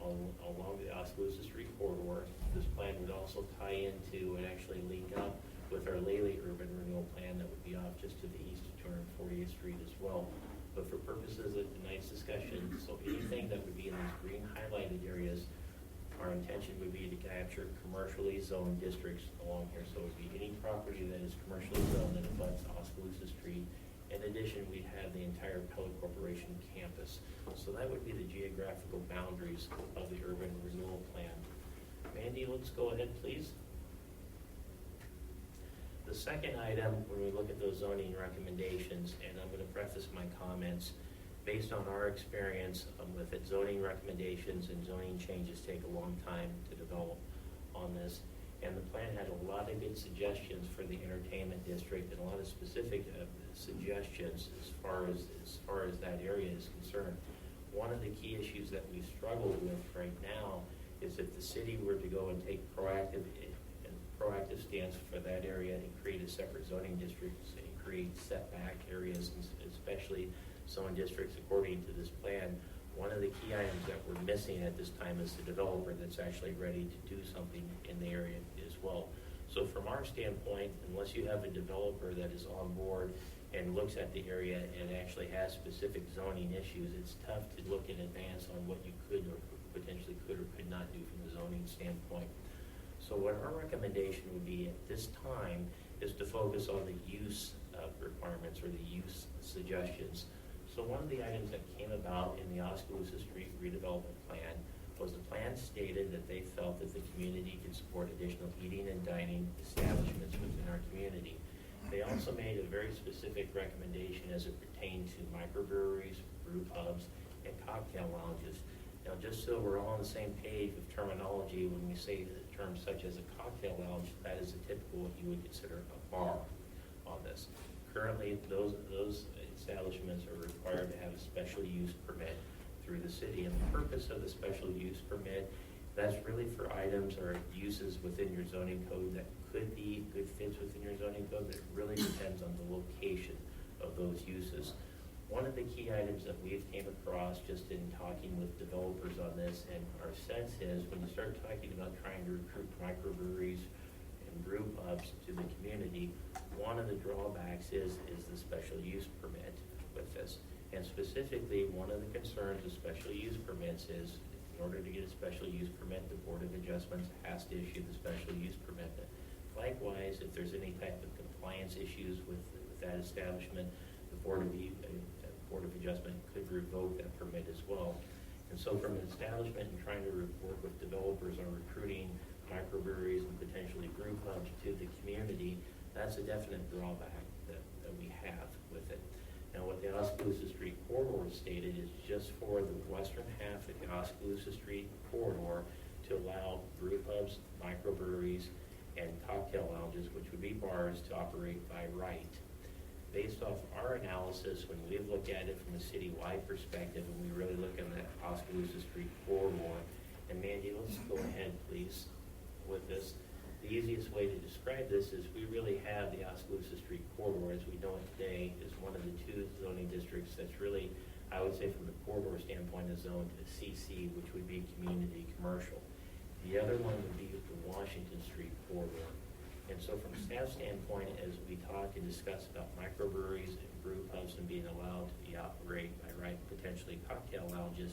along the Oskaloosa Street corridor. This plan would also tie into and actually link up with our Lely urban renewal plan that would be off just to the east of 240th Street as well. But for purposes of tonight's discussion, so anything that would be in these green highlighted areas, our intention would be to capture commercially zoned districts along here. So it would be any property that is commercially zoned that abuts Oskaloosa Street. In addition, we'd have the entire Pella Corporation campus. So that would be the geographical boundaries of the urban renewal plan. Mandy, let's go ahead, please. The second item, when we look at those zoning recommendations, and I'm going to preface my comments based on our experience with it, zoning recommendations and zoning changes take a long time to develop on this. And the plan had a lot of good suggestions for the entertainment district and a lot of specific suggestions as far as that area is concerned. One of the key issues that we struggle with right now is if the city were to go and take proactive stance for that area and create a separate zoning district and create setback areas, especially zone districts according to this plan. One of the key items that we're missing at this time is the developer that's actually ready to do something in the area as well. So from our standpoint, unless you have a developer that is on board and looks at the area and actually has specific zoning issues, it's tough to look in advance on what you could or potentially could or could not do from the zoning standpoint. So what our recommendation would be at this time is to focus on the use requirements or the use suggestions. So one of the items that came about in the Oskaloosa Street redevelopment plan was the plan stated that they felt that the community could support additional eating and dining establishments within our community. They also made a very specific recommendation as it pertained to microbreweries, brew pubs, and cocktail lounges. Now, just so we're all on the same page with terminology, when we say terms such as a cocktail lounge, that is a typical what you would consider a bar on this. Currently, those establishments are required to have a special use permit through the city, and the purpose of the special use permit, that's really for items or uses within your zoning code that could be good fits within your zoning code, but it really depends on the location of those uses. One of the key items that we've came across just in talking with developers on this, and our sense is when you start talking about trying to recruit microbreweries and brew pubs to the community, one of the drawbacks is the special use permit with this. And specifically, one of the concerns of special use permits is in order to get a special use permit, the Board of Adjustments has to issue the special use permit. Likewise, if there's any type of compliance issues with that establishment, the Board of Adjustment could revoke that permit as well. And so from an establishment and trying to work with developers on recruiting microbreweries and potentially brew pubs to the community, that's a definite drawback that we have with it. Now, what the Oskaloosa Street corridor stated is just for the western half of the Oskaloosa Street corridor to allow brew pubs, microbreweries, and cocktail lounges, which would be bars, to operate by right. Based off our analysis, when we look at it from a citywide perspective, and we really look at that Oskaloosa Street corridor, and Mandy, let's go ahead, please, with this. The easiest way to describe this is we really have the Oskaloosa Street corridor, as we know it today, is one of the two zoning districts that's really, I would say from the corridor standpoint, is zoned to CC, which would be community commercial. The other one would be the Washington Street corridor. And so from a staff standpoint, as we talk and discuss about microbreweries and brew pubs and being allowed to be operate by right, potentially cocktail lounges,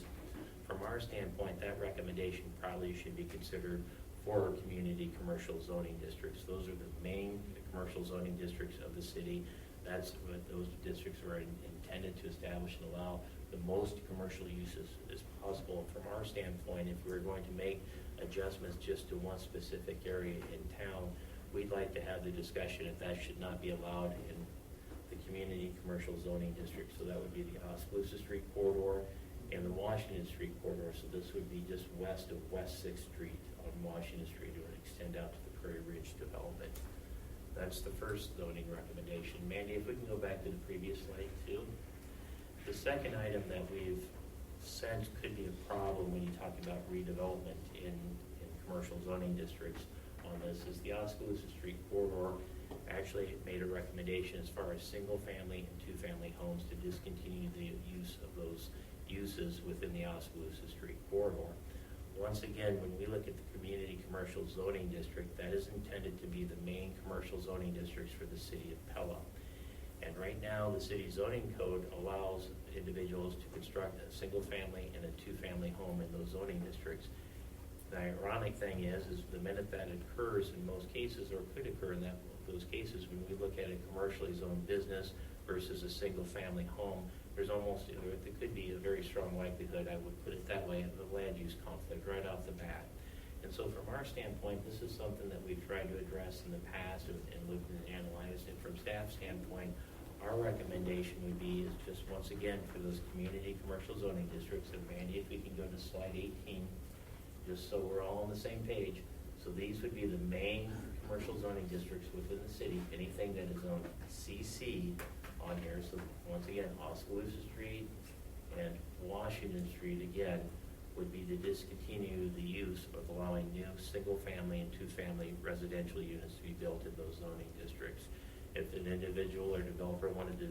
from our standpoint, that recommendation probably should be considered for community commercial zoning districts. Those are the main commercial zoning districts of the city. That's what those districts are intended to establish and allow the most commercial uses as possible. From our standpoint, if we're going to make adjustments just to one specific area in town, we'd like to have the discussion if that should not be allowed in the community commercial zoning district. So that would be the Oskaloosa Street corridor and the Washington Street corridor. So this would be just west of West 6th Street on Washington Street. It would extend out to the Prairie Ridge development. That's the first zoning recommendation. Mandy, if we can go back to the previous slide too. The second item that we've sensed could be a problem when you talk about redevelopment in commercial zoning districts on this is the Oskaloosa Street corridor. Actually, it made a recommendation as far as single-family and two-family homes to discontinue the use of those uses within the Oskaloosa Street corridor. Once again, when we look at the community commercial zoning district, that is intended to be the main commercial zoning districts for the city of Pella. And right now, the city zoning code allows individuals to construct a single-family and a two-family home in those zoning districts. The ironic thing is the minute that occurs in most cases, or could occur in those cases, when we look at a commercially zoned business versus a single-family home, there's almost, there could be a very strong likelihood, I would put it that way, of a land use conflict right off the bat. And so from our standpoint, this is something that we've tried to address in the past and looked and analyzed. And from staff standpoint, our recommendation would be is just once again for those community commercial zoning districts, and Mandy, if we can go to slide 18, just so we're all on the same page. So these would be the main commercial zoning districts within the city, anything that is on CC on here. So once again, Oskaloosa Street and Washington Street, again, would be to discontinue the use of allowing new single-family and two-family residential units to be built in those zoning districts. If an individual or developer wanted to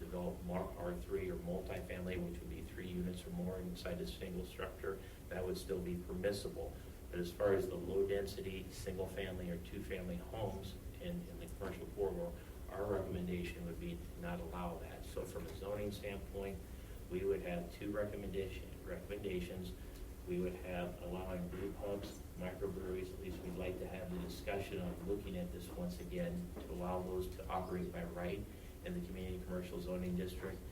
develop R3 or multifamily, which would be 3 units or more inside a single structure, that would still be permissible. But as far as the low-density single-family or two-family homes in the commercial corridor, our recommendation would be to not allow that. So from a zoning standpoint, we would have 2 recommendations. We would have allowing brew pubs, microbreweries, at least we'd like to have the discussion on looking at this once again to allow those to operate by right in the community commercial zoning district.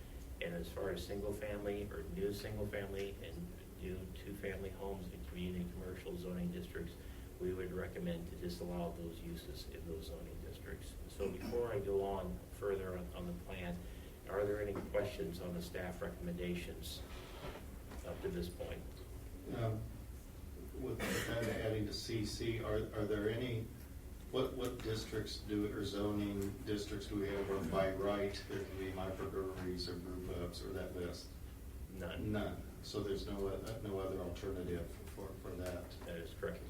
And as far as single-family or new single-family and new two-family homes in community commercial zoning districts, we would recommend to disallow those uses in those zoning districts. So before I go on further on the plan, are there any questions on the staff recommendations up to this point? With that adding to CC, are there any, what districts or zoning districts do we have where by right there can be microbreweries or brew pubs or that list? None. None. So there's no other alternative for that. That is correct.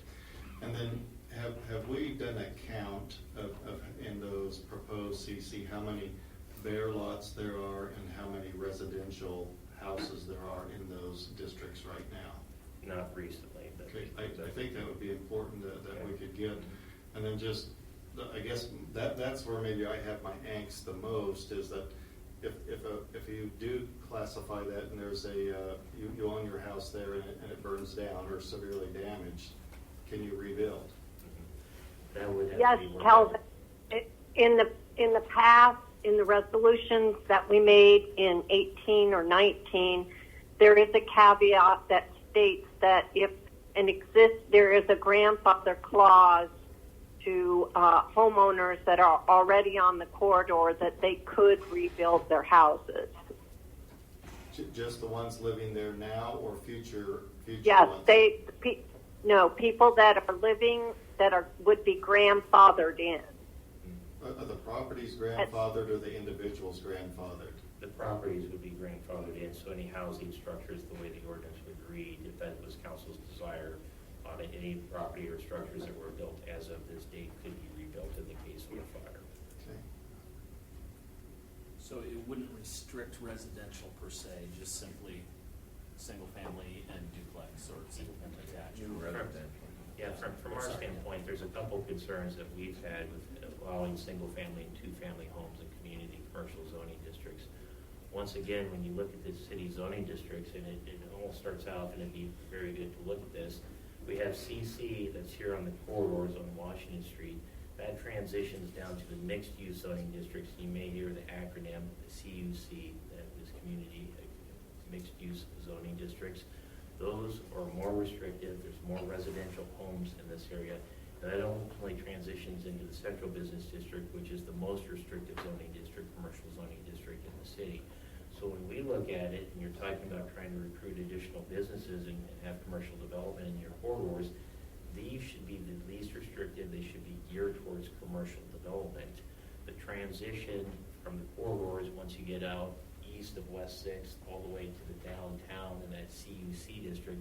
And then have we done a count of in those proposed CC how many bare lots there are and how many residential houses there are in those districts right now? Not recently, but. Okay, I think that would be important that we could get. And then just, I guess that's where maybe I have my angst the most, is that if you do classify that and there's you own your house there and it burns down or severely damaged, can you rebuild? That would have Yes, to be worked Calvin. out. In the past, in the resolutions that we made in 18 or 19, there is a caveat that states that if there is a grandfather clause to homeowners that are already on the corridor, that they could rebuild their houses. Just the ones living there now or future Yes, ones? people that are living would be grandfathered in. Are the properties grandfathered or the individuals grandfathered? The properties would be grandfathered in, so any housing structures, the way the ordinance would read, if that was council's desire, on any property or structures that were built as of this date could be rebuilt in the case of a fire. Okay. So it wouldn't restrict residential per se, just simply single family and duplex or single family attached. Yeah, from our standpoint, there's a couple concerns that we've had with allowing single family and two family homes in community commercial zoning districts. Once again, when you look at the city zoning districts, and it all starts out, and it'd be very good to look at this, we have CC that's here on the corridors on Washington Street. That transitions down to the mixed-use zoning districts. You may hear the acronym CUC, that is community mixed-use zoning districts. Those are more restrictive. There's more residential homes in this area. And that ultimately transitions into the central business district, which is the most restrictive zoning district, commercial zoning district in the city. So when we look at it, and you're talking about trying to recruit additional businesses and have commercial development in your corridors, these should be the least restrictive. They should be geared towards commercial development. The transition from the corridors, once you get out east of West 6th all the way to the downtown in that CUC district,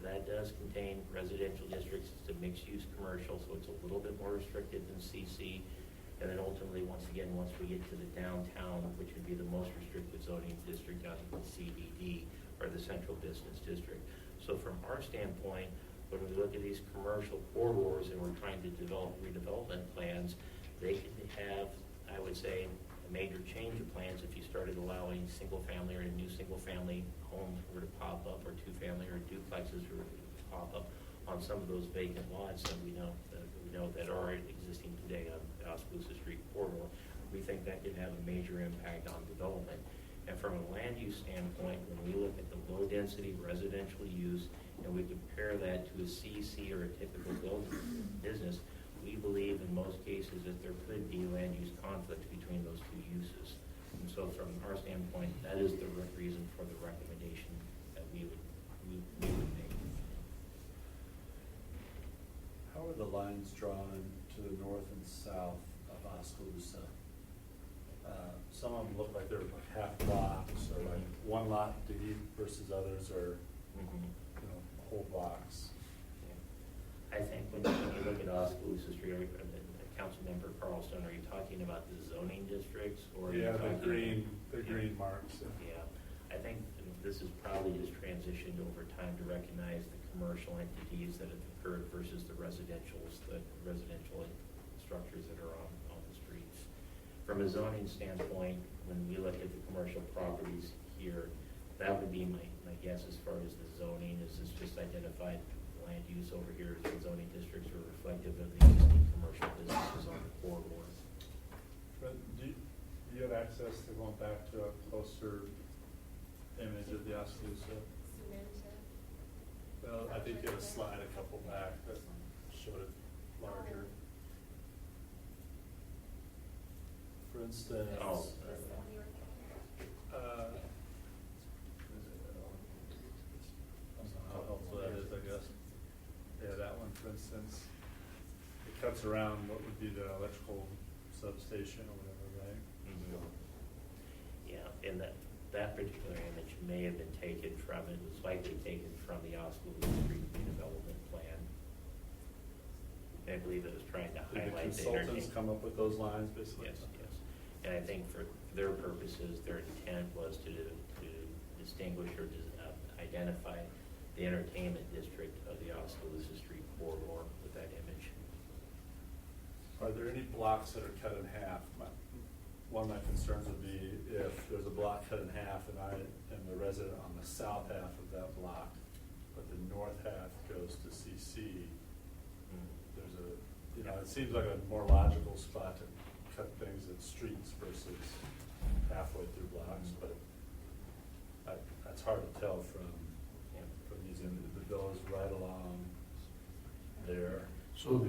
that does contain residential districts. It's a mixed-use commercial, so it's a little bit more restrictive than CC. And then ultimately, once we get to the downtown, which would be the most restrictive zoning district out in the CBD, or the central business district. So from our standpoint, when we look at these commercial corridors and we're trying to develop redevelopment plans, they could have, I would say, a major change of plans if you started allowing single family or new single family homes were to pop up, or two family or duplexes were to pop up on some of those vacant lots that we know that are existing today on the Oskaloosa Street corridor. We think that could have a major impact on development. And from a land use standpoint, when we look at the low density residential use and we compare that to a CC or a typical business, we believe in most cases that there could be land use conflict between those two uses. And so from our standpoint, that is the reason for the recommendation that we would make. How are the lines drawn to the north and south of Oskaloosa? Some of them look like they're like half blocks, or like one lot deep versus others are, a whole blocks. I think when you look at Oskaloosa Street, Councilmember Carlson, are you talking about the zoning districts, or? Yeah, the green marks. Yeah, I think this is probably just transitioned over time to recognize the commercial entities that have occurred versus the residential structures that are on the streets. From a zoning standpoint, when we look at the commercial properties here, that would be my guess as far as the zoning. Is this just identified land use over here as the zoning districts are reflective of the existing commercial businesses on the corridor? But do you have access to going back to a closer image of the Oskaloosa? Well, I think you have a slide a couple back that showed it larger. For instance, how helpful that is, I guess. Yeah, that one, for instance, it cuts around what would be the electrical substation or whatever, right? Mm-hmm. Yeah, and that particular image may have been taken from, it was likely taken from the Oskaloosa Street redevelopment plan. I believe it was trying to Did highlight the the consultants interchange. come up with those lines, basically? Yes. And I think for their purposes, their intent was to distinguish or identify the entertainment district of the Oskaloosa Street corridor with that image. Are there any blocks that are cut in half? One of my concerns would be if there's a block cut in half and I am the resident on the south half of that block, but the north half goes to CC, there's a, it seems like a more logical spot to cut things at streets versus halfway through blocks, but that's hard to tell from these images. The villas right along there. So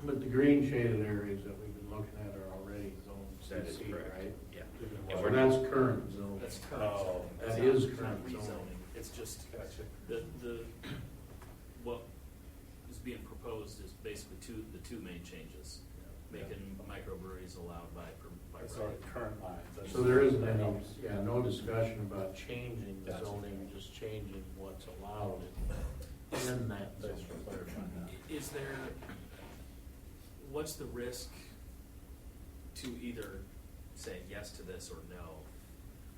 but the green shaded areas that we've been looking at are already zoned That is CC, correct. right? Yeah. So that's current zone. That's current. Oh, that It's is not current zoning. rezoning. It's just, Gotcha. what is being proposed is basically the two main changes. Making microbreweries allowed by That's right. our current lines. So there isn't any, no discussion about changing the Gotcha. zoning, just changing what's allowed in that zone. Thanks for clarifying that. Is there, what's the risk to either say yes to this or no?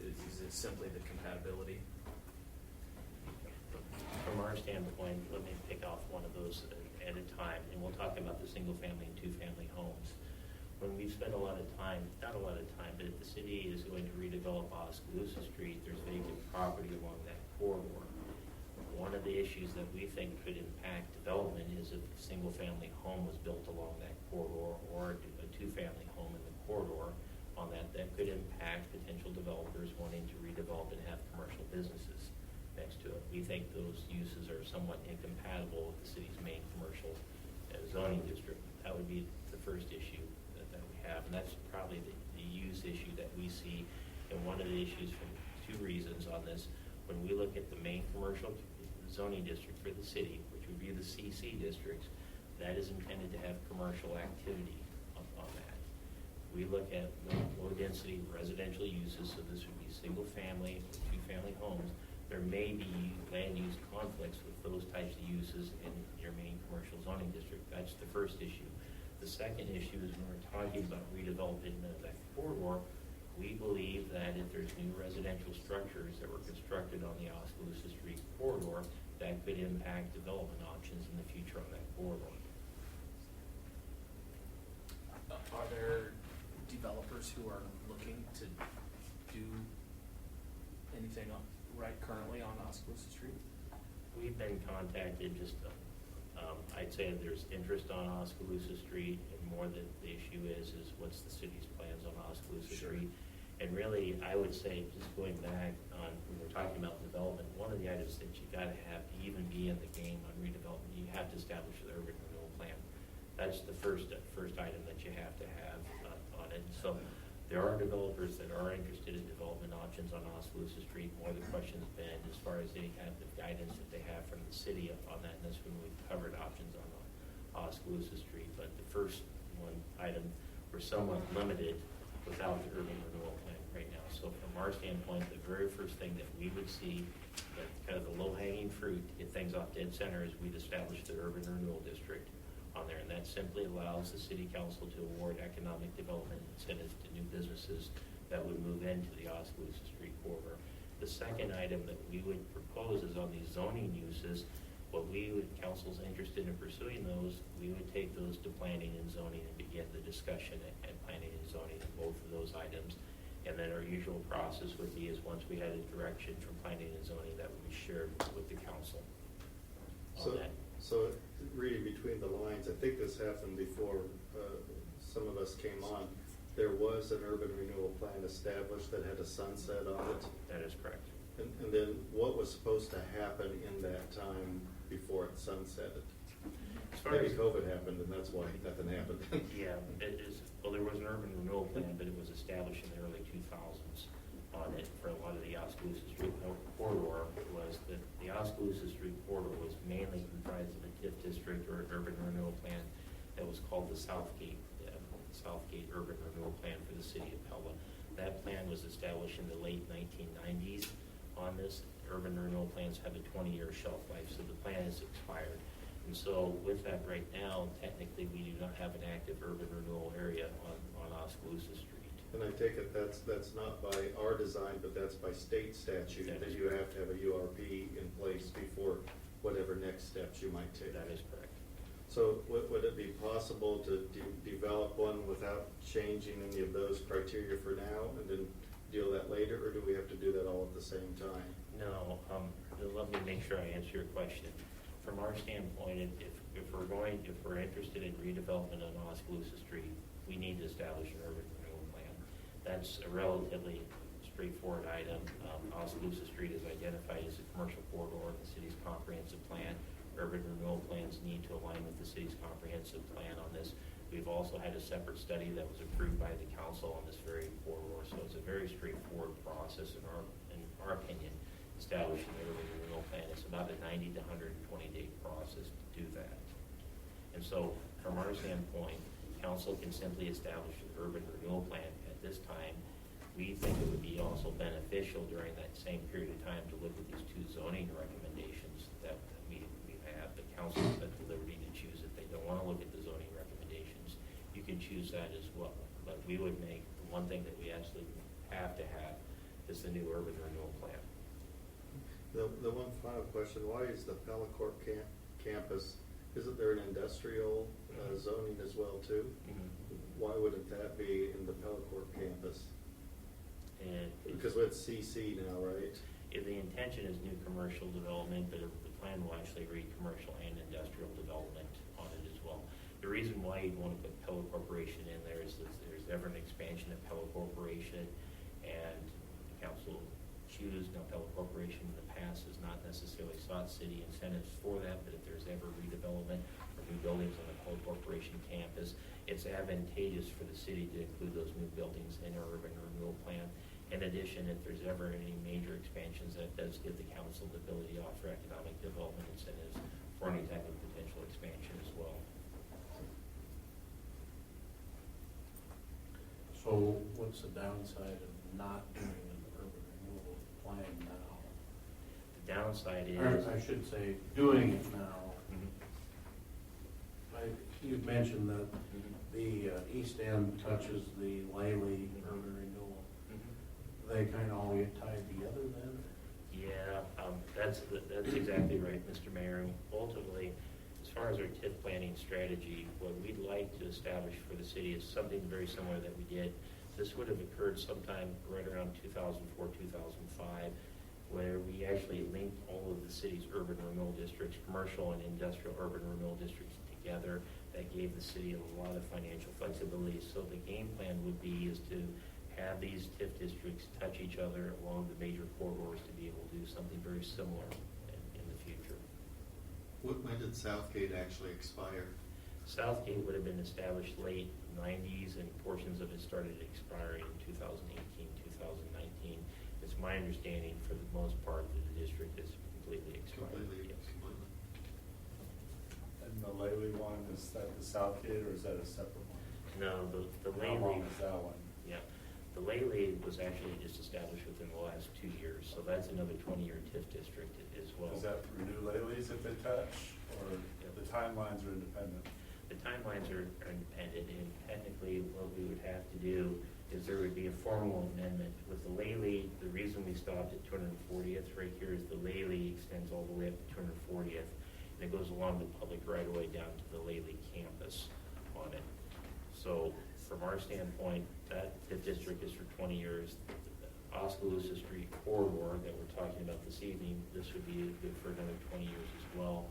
Is it simply the compatibility? From our standpoint, let me pick off one of those at a time, and we'll talk about the single-family and two-family homes. When we spend a lot of time, not a lot of time, but if the city is going to redevelop Oskaloosa Street, there's vacant property along that corridor. One of the issues that we think could impact development is if a single-family home was built along that corridor or a two-family home in the corridor on that could impact potential developers wanting to redevelop and have commercial businesses next to it. We think those uses are somewhat incompatible with the city's main commercial zoning district. That would be the first issue that we have, and that's probably the use issue that we see. And one of the issues from two reasons on this, when we look at the main commercial zoning district for the city, which would be the CC districts, that is intended to have commercial activity on that. We look at low-density residential uses, so this would be single-family or two-family homes. There may be land use conflicts with those types of uses in your main commercial zoning district. That's the first issue. The second issue is when we're talking about redeveloping that corridor, we believe that if there's new residential structures that were constructed on the Oskaloosa Street corridor, that could impact development options in the future on that corridor. Are there developers who are looking to do anything right currently on Oskaloosa Street? We've been contacted, I'd say there's interest on Oskaloosa Street, and more that the issue is what's the city's plans on Oskaloosa Street. And really, I would say, just going back on, when we're talking about development, one of the items that you gotta have to even be in the game on redevelopment, you have to establish the urban renewal plan. That's the first item that you have to have on it. So there are developers that are interested in development options on Oskaloosa Street. More of the question's been as far as any kind of guidance that they have from the city on that, and that's when we've covered options on Oskaloosa Street. But the first item, we're somewhat limited without the urban renewal plan right now. So from our standpoint, the very first thing that we would see, that kind of the low-hanging fruit to get things off dead center, is we'd establish the urban renewal district on there, and that simply allows the city council to award economic development incentives to new businesses that would move into the Oskaloosa Street corridor. The second item that we would propose is on these zoning uses. What council's interested in pursuing those, we would take those to planning and zoning and begin the discussion at planning and zoning on both of those items. And then our usual process would be is once we had a direction from planning and zoning, that would be shared with the council on that. So reading between the lines, I think this happened before some of us came on. There was an urban renewal plan established that had a sunset on it. That is correct. And then what was supposed to happen in that time before it sunsetted? Maybe COVID happened and that's why nothing happened. Yeah, it is. Well, there was an urban renewal plan, but it was established in the early 2000s on it for a lot of the Oskaloosa Street corridor. Was that the Oskaloosa Street corridor was mainly comprised of a TIF district or an urban renewal plan that was called the Southgate Urban Renewal Plan for the City of Pella. That plan was established in the late 1990s. On this, urban renewal plans have a 20-year shelf life, so the plan is expired. And so with that right now, technically we do not have an active urban renewal area on Oskaloosa Street. And I take it that's not by our design, but that's by state statute, that you have to have a URP in place before whatever next steps you might take. That is correct. So would it be possible to develop one without changing any of those criteria for now and then deal that later, or do we have to do that all at the same time? No, let me make sure I answer your question. From our standpoint, if we're interested in redevelopment on Oskaloosa Street, we need to establish an urban renewal plan. That's a relatively straightforward item. Oskaloosa Street is identified as a commercial corridor in the city's comprehensive plan. Urban renewal plans need to align with the city's comprehensive plan on this. We've also had a separate study that was approved by the council on this very corridor, so it's a very straightforward process in our opinion, establishing the urban renewal plan. It's about a 90 to 120 day process to do that. And so from our standpoint, council can simply establish an urban renewal plan at this time. We think it would be also beneficial during that same period of time to look at these two zoning recommendations that we have. The council is at the liberty to choose if they don't want to look at the zoning recommendations. You can choose that as well. But we would make the one thing that we actually have to have is the new urban renewal plan. The one final question, why is the Pella Court campus, isn't there an industrial zoning as well too? Mm-hmm. Why wouldn't that be in the Pella Court campus? And because it's CC now, right? The intention is new commercial development, but the plan will actually read commercial and industrial development on it as well. The reason why you'd want to put Pella Corporation in there is that there's ever an expansion of Pella Corporation, and the council choose. Now, Pella Corporation in the past has not necessarily sought city incentives for that, but if there's ever redevelopment or new buildings on the Pella Corporation campus, it's advantageous for the city to include those new buildings in our urban renewal plan. In addition, if there's ever any major expansions, that does give the council the ability to offer economic development incentives for any type of potential expansion as well. So what's the downside of not doing an urban renewal plan now? The downside is... Or I should say, doing it now. Mm-hmm. You've mentioned that Mm-hmm. the east end touches the Lely urban renewal. Mm-hmm. They kind of all get tied together then? Yeah, that's exactly right, Mr. Mayor. Ultimately, as far as our TIF planning strategy, what we'd like to establish for the city is something very similar that we did. This would have occurred sometime right around 2004, 2005, where we actually linked all of the city's urban renewal districts, commercial and industrial urban renewal districts together. That gave the city a lot of financial flexibility. So the game plan would be is to have these TIF districts touch each other along the major corridors to be able to do something very similar in the future. When did Southgate actually expire? Southgate would have been established late 90s, and portions of it started expiring in 2018, 2019. It's my understanding for the most part that the district is completely expired. Completely. And the Lely one, is that the Southgate or is that a separate one? No, the How long Lely, is that one? yeah, the Lely was actually just established within the last 2 years, so that's another 20-year TIF district as well. Is that for new Lely's if they touch, or the timelines are independent? The timelines are independent, and technically what we would have to do is there would be a formal amendment. With the Lely, the reason we stopped at 240th right here is the Lely extends all the way up to 240th, and it goes along the public right-of-way down to the Lely campus on it. So from our standpoint, that TIF district is for 20 years. The Oskaloosa Street corridor that we're talking about this evening, this would be good for another 20 years as well.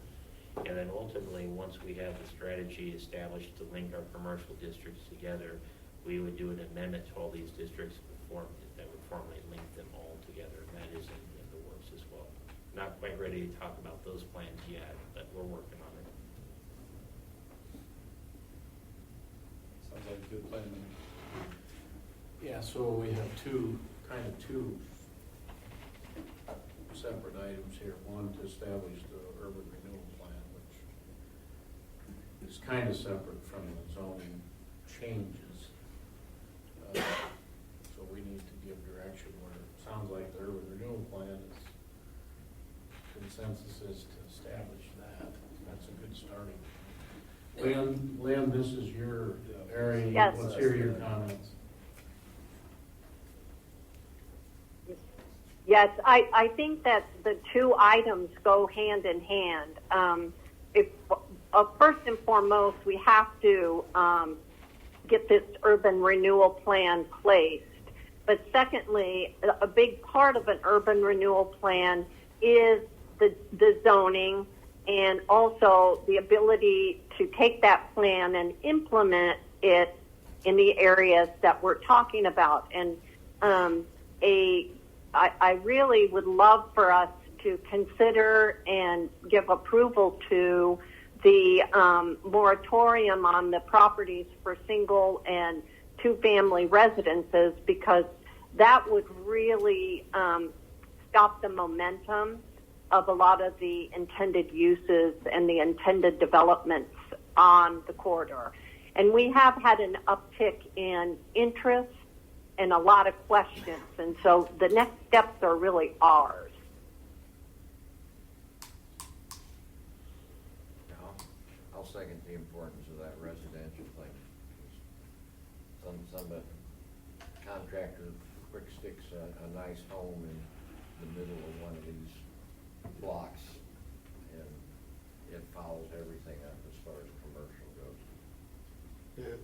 And then ultimately, once we have the strategy established to link our commercial districts together, we would do an amendment to all these districts that would formally link them all together. And that is in the works as well. Not quite ready to talk about those plans yet, but we're working on it. Sounds like a good plan to me. Yeah, so we have two separate items here. One, to establish the urban renewal plan, which is kind of separate from the zoning changes. So we need to give direction where it sounds like the urban renewal plan is, consensus is to establish that. That's a good starting point. Lynn, this is your area. Yes. Let's hear your comments. Yes, I think that the two items go hand in hand. First and foremost, we have to get this urban renewal plan placed. But secondly, a big part of an urban renewal plan is the zoning and also the ability to take that plan and implement it in the areas that we're talking about. And I really would love for us to consider and give approval to the moratorium on the properties for single and two-family residences, because that would really stop the momentum of a lot of the intended uses and the intended developments on the corridor. And we have had an uptick in interest and a lot of questions, and so the next steps are really ours. I'll second the importance of that residential thing. Some contractor quick sticks a nice home in the middle of one of these blocks, and it follows everything up as far as commercial goes. Yeah,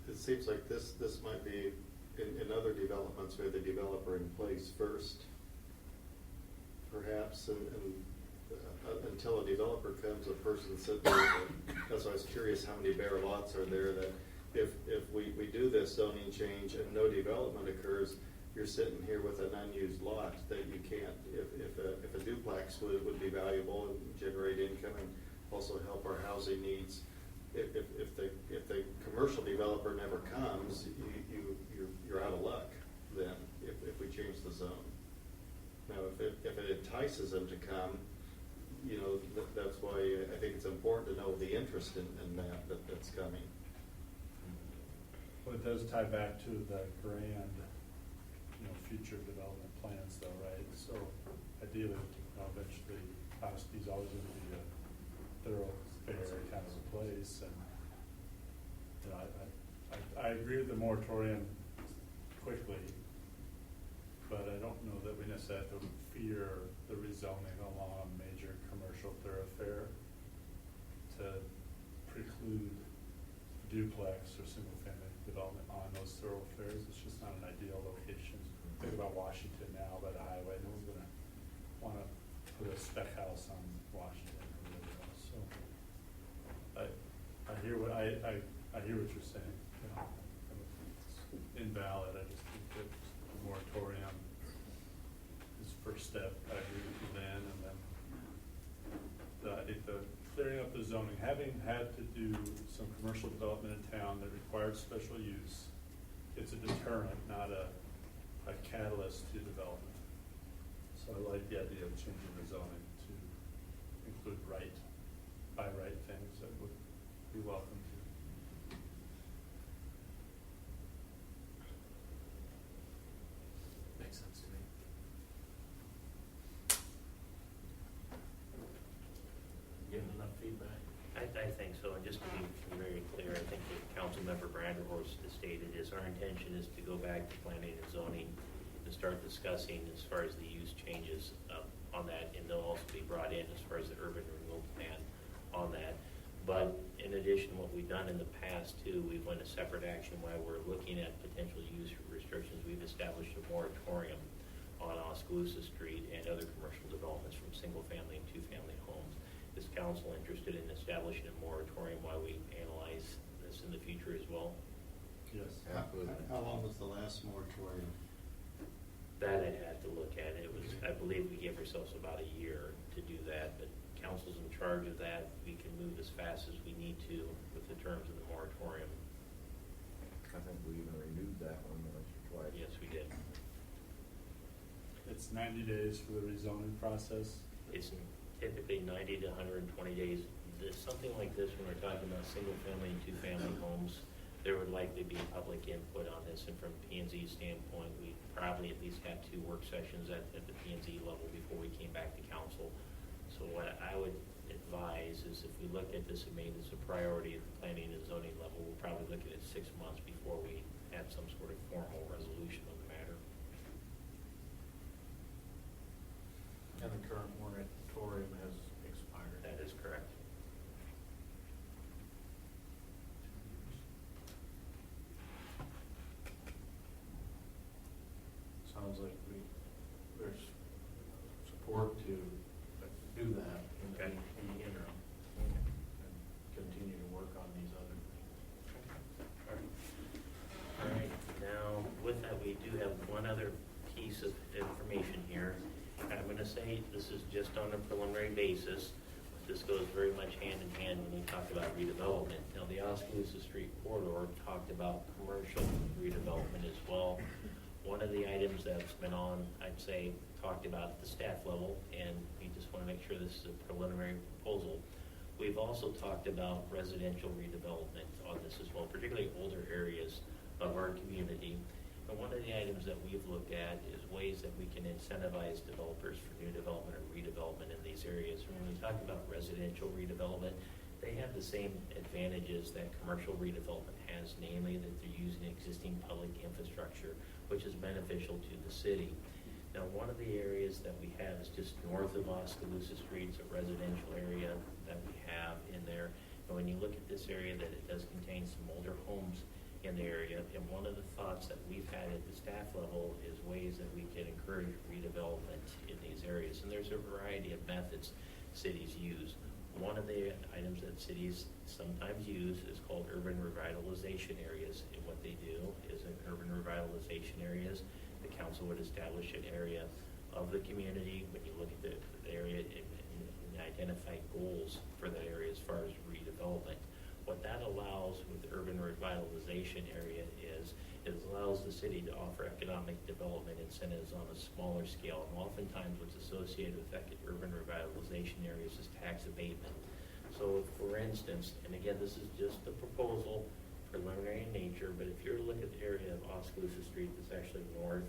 it seems like this might be, in other developments, we have the developer in place first, perhaps, and until a developer comes, a person sitting there. That's why I was curious how many bare lots are there, that if we do this zoning change and no development occurs, you're sitting here with an unused lot that you can't, if a duplex would be valuable and generate income and also help our housing needs. If the commercial developer never comes, you're out of luck then, if we change the zone. Now, if it entices them to come, that's why I think it's important to know the interest in that's coming. Well, it does tie back to the grand, future development plans though, right? So ideally, eventually, honesty is always going to be a thoroughfare kind of a place. And, I agree with the moratorium quickly, but I don't know that we necessarily have to fear the rezoning along a major commercial thoroughfare to preclude duplex or single-family development on those thoroughfares. It's just not an ideal location. Think about Washington now by the highway. No one's going to want to put a spec house on Washington or whatever else. So I hear what you're saying. It's invalid. I just think that the moratorium is the first step. I agree with you then, and then I think the clearing up the zoning, having had to do some commercial development in town that required special use, it's a deterrent, not a catalyst to development. So I like the idea of changing the zoning to include by right things that would be welcome to. Makes sense to me. Getting enough feedback? I think so, and just to be very clear, I think that Councilmember Branderhorst has stated is our intention is to go back to planning and zoning and start discussing as far as the use changes on that, and they'll also be brought in as far as the urban renewal plan on that. But in addition, what we've done in the past too, we've went a separate action while we're looking at potential use restrictions. We've established a moratorium on Oskaloosa Street and other commercial developments from single-family and two-family homes. Is council interested in establishing a moratorium while we analyze this in the future as well? Yes. How long was the last moratorium? That I'd have to look at. It was, I believe we gave ourselves about a year to do that, but council's in charge of that. We can move as fast as we need to with the terms of the moratorium. I think we even renewed that one once or twice. Yes, we did. It's 90 days for the rezoning process. It's typically 90 to 120 days. Something like this, when we're talking about single-family and two-family homes, there would likely be public input on this, and from P&Z standpoint, we probably at least have 2 work sessions at the P&Z level before we came back to council. So what I would advise is if we looked at this and made this a priority at the planning and zoning level, we're probably looking at 6 months before we have some sort of formal resolution of the matter. And the current moratorium has expired. That is correct. Sounds like there's support to do that in the Okay. interim. And continue to work on these other things. All right, now with that, we do have one other piece of information here. I'm going to say this is just on a preliminary basis. This goes very much hand in hand when we talk about redevelopment. Now, the Oskaloosa Street corridor talked about commercial redevelopment as well. One of the items that's been on, I'd say, talked about at the staff level, and we just want to make sure this is a preliminary proposal. We've also talked about residential redevelopment on this as well, particularly older areas of our community. And one of the items that we've looked at is ways that we can incentivize developers for new development or redevelopment in these areas. And when we talk about residential redevelopment, they have the same advantages that commercial redevelopment has, namely that they're using existing public infrastructure, which is beneficial to the city. Now, one of the areas that we have is just north of Oskaloosa Street. It's a residential area that we have in there. And when you look at this area, that it does contain some older homes in the area. And one of the thoughts that we've had at the staff level is ways that we can encourage redevelopment in these areas. And there's a variety of methods cities use. One of the items that cities sometimes use is called urban revitalization areas. And what they do is in urban revitalization areas, the council would establish an area of the community. When you look at the area and identify goals for that area as far as redevelopment. What that allows with the urban revitalization area is it allows the city to offer economic development incentives on a smaller scale. And oftentimes what's associated with urban revitalization areas is tax abatement. So for instance, and again, this is just a proposal, preliminary in nature, but if you were to look at the area of Oskaloosa Street that's actually north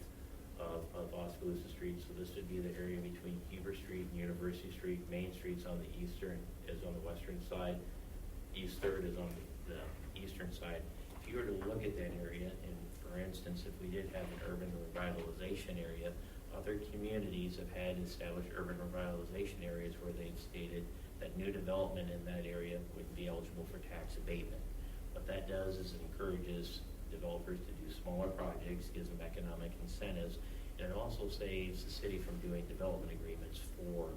of Oskaloosa Street, so this would be the area between Heber Street and University Street. Main Street's on the eastern, is on the western side. East Third is on the eastern side. If you were to look at that area, and for instance, if we did have an urban revitalization area, other communities have had established urban revitalization areas where they've stated that new development in that area would be eligible for tax abatement. What that does is it encourages developers to do smaller projects, gives them economic incentives, and it also saves the city from doing development agreements for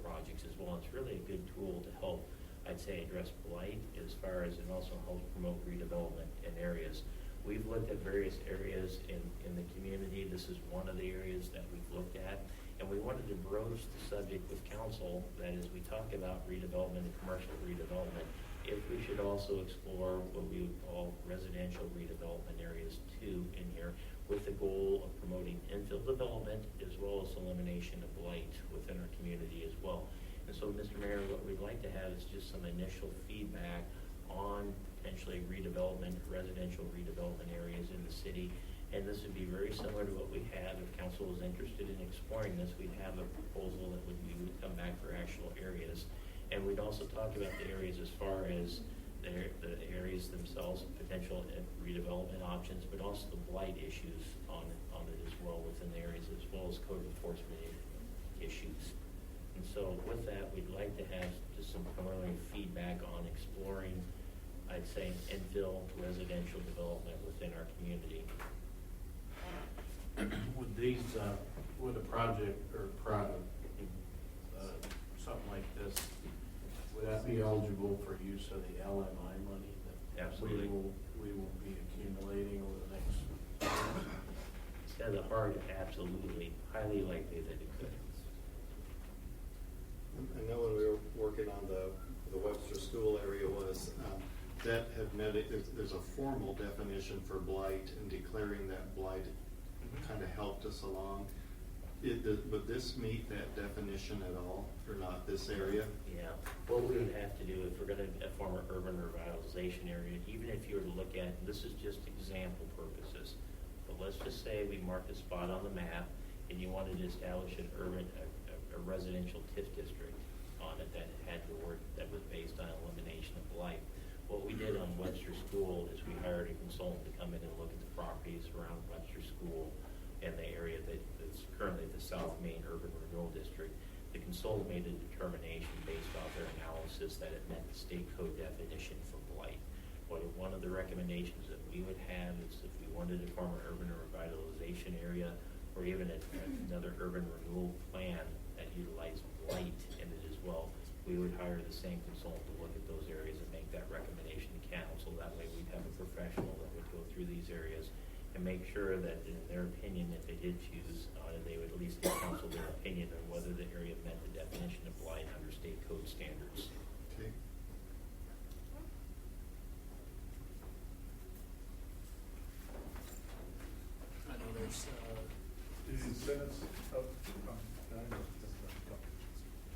projects as well. It's really a good tool to help, I'd say, address blight as far as it also helps promote redevelopment in areas. We've looked at various areas in the community. This is one of the areas that we've looked at, and we wanted to broach the subject with council, that as we talk about redevelopment and commercial redevelopment, if we should also explore what we would call residential redevelopment areas too in here, with the goal of promoting infill development as well as elimination of blight within our community as well. And so, Mr. Mayor, what we'd like to have is just some initial feedback on potentially redevelopment, residential redevelopment areas in the city. And this would be very similar to what we have. If council is interested in exploring this, we'd have a proposal that we would come back for actual areas. And we'd also talk about the areas as far as the areas themselves, potential redevelopment options, but also the blight issues on it as well within the areas, as well as code enforcement issues. And so with that, we'd like to have just some preliminary feedback on exploring, I'd say, infill residential development within our community. Would these, would a project or product, something like this, would that be eligible for use of the LMI money that Absolutely. we will be accumulating over the next years? It's kind of hard, absolutely, highly likely that it could. I know when we were working on the Webster School area was, that had met it, there's a formal definition for blight, and declaring that blight kind of helped us along. Would this meet that definition at all, or not, this area? Yeah, what we would have to do if we're going to form an urban revitalization area, even if you were to look at, this is just example purposes, but let's just say we marked a spot on the map and you wanted to establish an urban, a residential TIF district on it that had the word, that was based on elimination of blight. What we did on Webster School is we hired a consultant to come in and look at the properties around Webster School and the area that's currently the South Main Urban Renewal District. the consultant made a determination based off their analysis that it met the state code definition for blight. One of the recommendations that we would have is if we wanted to form an urban revitalization area or even another urban renewal plan that utilized blight in it as well, we would hire the same consultant to look at those areas and make that recommendation to council. That way we'd have a professional that would go through these areas and make sure that in their opinion, if they did choose, they would at least give council their opinion on whether the area met the definition of blight under state code standards. Okay. I know there's, Do the incentives, do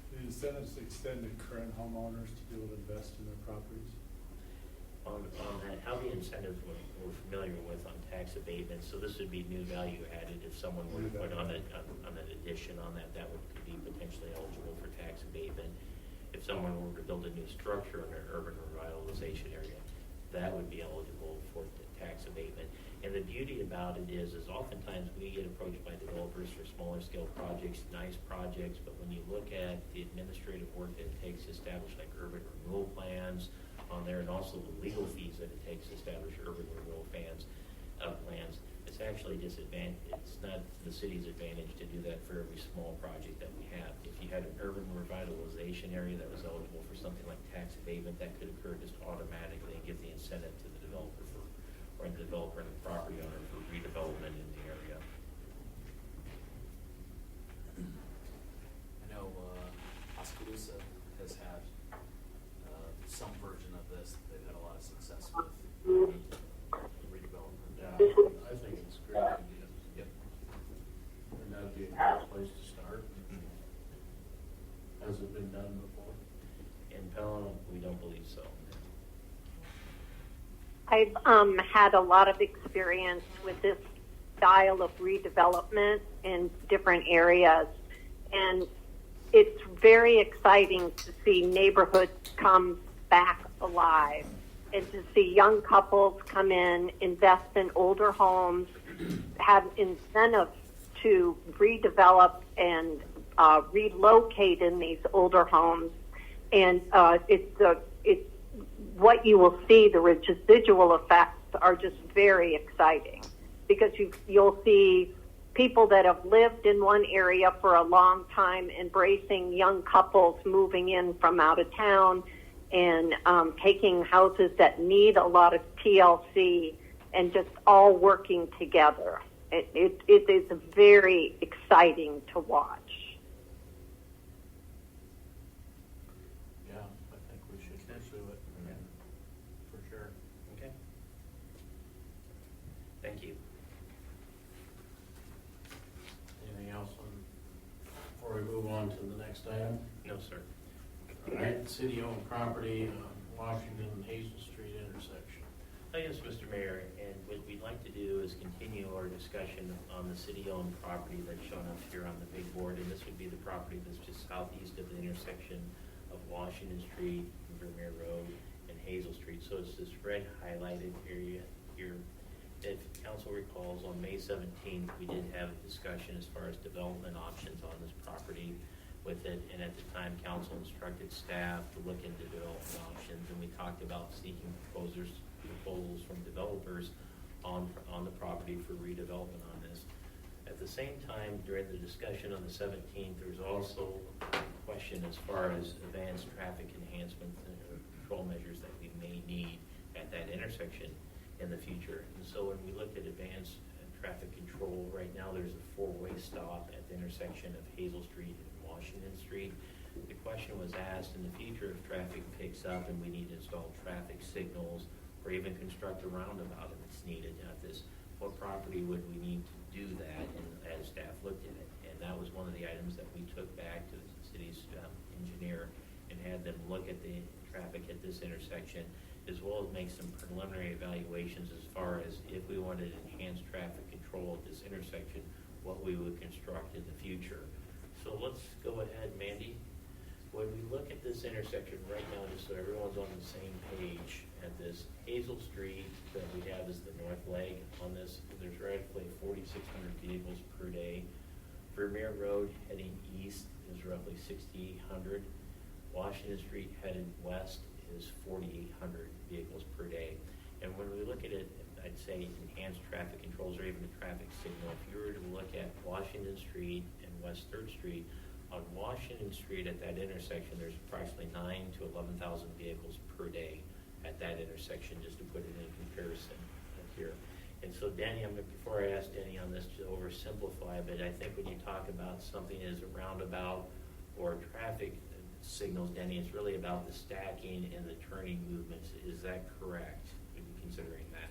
the incentives extend to current homeowners to be able to invest in their properties? On that, how the incentives we're familiar with on tax abatement, so this would be new value added if someone were to put on an addition on that, that would be potentially eligible for tax abatement. If someone were to build a new structure in an urban revitalization area, that would be eligible for tax abatement. And the beauty about it is oftentimes we get approached by developers for smaller scale projects, nice projects, but when you look at the administrative work that it takes to establish like urban renewal plans on there, and also the legal fees that it takes to establish urban renewal plans, it's actually disadvantage. It's not the city's advantage to do that for every small project that we have. If you had an urban revitalization area that was eligible for something like tax abatement, that could occur just automatically and give the incentive to the developer and the property owner for redevelopment in the area. I know Oskaloosa has had some version of this that they've had a lot of success with redevelopment. Yeah, I think it's a great idea. Yep. And that'd be a good place to start. Has it been done before? In Pella, we don't believe so. I've had a lot of experience with this style of redevelopment in different areas, and it's very exciting to see neighborhoods come back alive and to see young couples come in, invest in older homes, have incentives to redevelop and relocate in these older homes. And it's what you will see, the residual effects are just very exciting, because you'll see people that have lived in one area for a long time embracing young couples moving in from out of town and taking houses that need a lot of TLC and just all working together. It is very exciting to watch. Yeah, I think we should pursue it. Yeah. For sure. Okay. Thank you. Anything else before we move on to the next item? No, sir. All right, city-owned property, Washington and Hazel Street intersection. Yes, Mr. Mayor, and what we'd like to do is continue our discussion on the city-owned property that's shown up here on the big board, and this would be the property that's just southeast of the intersection of Washington Street, Vermeer Road, and Hazel Street. So it's this red highlighted area here. If council recalls, on May 17th, we did have a discussion as far as development options on this property with it, and at the time, council instructed staff to look into development options, and we talked about seeking proposals from developers on the property for redevelopment on this. At the same time, during the discussion on the 17th, there was also a question as far as advanced traffic enhancement and control measures that we may need at that intersection in the future. And so when we looked at advanced traffic control, right now there's a four-way stop at the intersection of Hazel Street and Washington Street. The question was asked, in the future, if traffic picks up and we need to install traffic signals or even construct a roundabout if it's needed at this, what property would we need to do that? And as staff looked at it, and that was one of the items that we took back to the city's engineer and had them look at the traffic at this intersection, as well as make some preliminary evaluations as far as if we wanted to enhance traffic control at this intersection, what we would construct in the future. So let's go ahead, Mandy. When we look at this intersection right now, just so everyone's on the same page, at this Hazel Street that we have is the north leg on this. There's roughly 4,600 vehicles per day. Vermeer Road heading east is roughly 6,800. Washington Street headed west is 4,800 vehicles per day. And when we look at it, I'd say enhanced traffic controls or even a traffic signal. If you were to look at Washington Street and West 3rd Street, on Washington Street at that intersection, there's approximately 9,000 to 11,000 vehicles per day at that intersection, just to put it in comparison here. And so Danny, before I ask Danny on this to oversimplify, but I think when you talk about something as a roundabout or traffic signals, Danny, it's really about the stacking and the turning movements. Is that correct, considering that?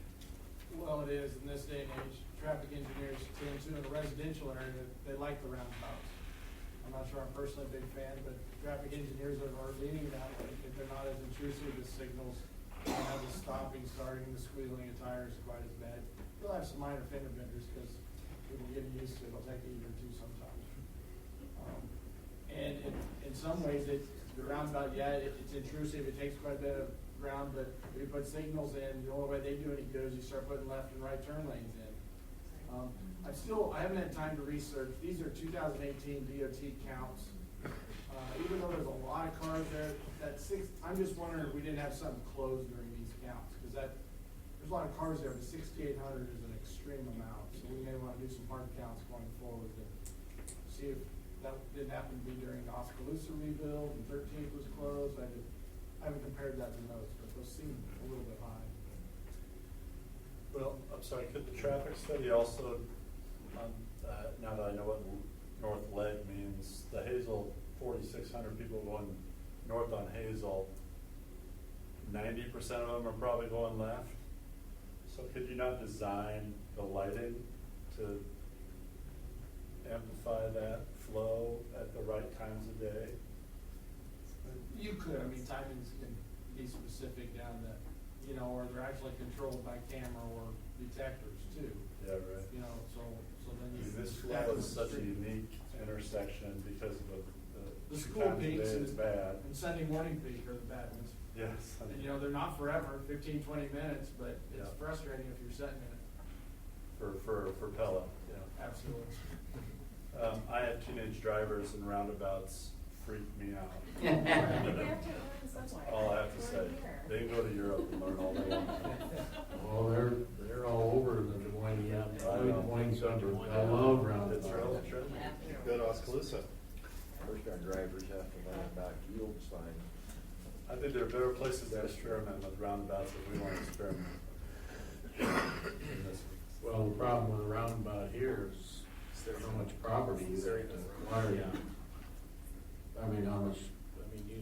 Well, it is. In this day and age, traffic engineers tend to, in a residential area, they like the roundabouts. I'm not sure I'm personally a big fan, but traffic engineers are leaning that way. If they're not as intrusive as signals, they don't have the stopping, starting, the squealing of tires quite as bad. You'll have some minor fender benders because people get used to it. It'll take a year or two sometimes. And in some ways, the roundabout, yeah, it's intrusive. It takes quite a bit of ground, but if you put signals in, the only way they do any good is you start putting left and right turn lanes in. I haven't had time to research. These are 2018 DOT counts. Even though there's a lot of cars there, I'm just wondering if we didn't have something closed during these counts, because there's a lot of cars there, but 6,800 is an extreme amount. So we may want to do some hard counts going forward to see if that didn't happen to be during the Oskaloosa rebuild and 13th was closed. I haven't compared that to notes, but those seem a little bit high. Well, I'm sorry, could the traffic study also, now that I know what north leg means, the Hazel 4,600 people going north on Hazel, 90% of them are probably going left. So could you not design the lighting to amplify that flow at the right times of day? You could. I mean, timings can be specific down to, or they're actually controlled by camera or detectors too. Yeah, right. So then you. This flow is such a unique intersection because of The two school times a peaks day it's bad. and Sunday morning peak are the bad ones. Yes. And they're not forever, 15, 20 minutes, but it's Yeah. frustrating if you're sitting in it. For Pella, yeah. Absolutely. I have teenage drivers and roundabouts freak me out. You have to learn somewhere. All I have to say, they can go to Europe and learn all they want. Well, they're all over the Des Moines, Des Moines suburbs. I love roundabouts. It's real trendy. Go to Oskaloosa. First, our drivers have to learn about yield signs. I think there are better places to experiment with roundabouts than we want to experiment. Well, the problem with a roundabout here is there's so much property there to acquire. You'd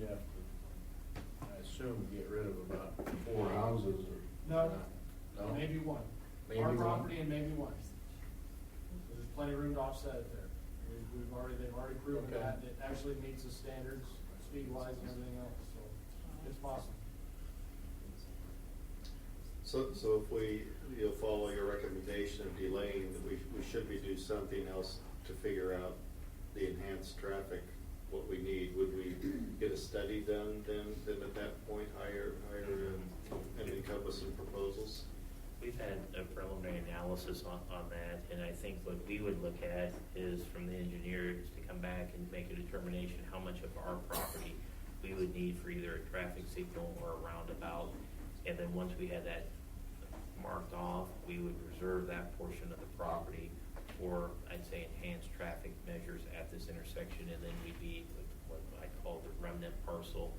have to, I assume, get rid of about 4 houses or. No, No? maybe one. Maybe Our one. property and maybe one. There's plenty of room to offset it there. They've already proven Okay. that it actually meets the standards, speed-wise and everything else, so it's possible. So if we, follow your recommendation of delaying, we should be do something else to figure out the enhanced traffic, what we need. Would we get a study done then at that point, hire and come with some proposals? We've had a preliminary analysis on that, and I think what we would look at is from the engineers to come back and make a determination how much of our property we would need for either a traffic signal or a roundabout. And then once we had that marked off, we would reserve that portion of the property for, I'd say, enhanced traffic measures at this intersection, and then we'd be with what I call the remnant parcel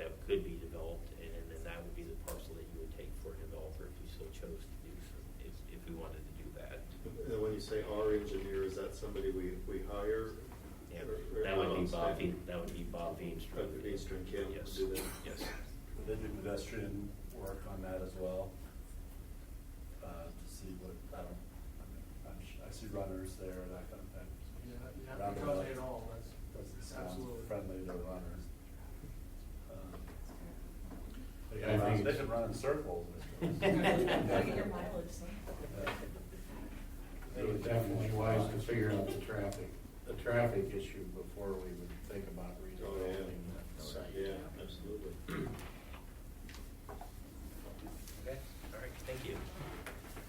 that could be developed, and then that would be the parcel that you would take for a developer if you so chose to do so, if we wanted to do that. And when you say our engineer, is that somebody we hire? Yeah, Or that would be on-site? Bob Veenstra. Veenstra and Kim Yes. do that? Yes. They do pedestrian work on that as well, to see what, I see runners there, that kind of thing. You have to cause it all, Doesn't sound absolutely friendly to runners. I think They it's- can run in circles. Get your mileage. It would definitely be wise to figure out the traffic issue before we would think about redeveloping that site. Yeah, absolutely. Okay, all right, thank you.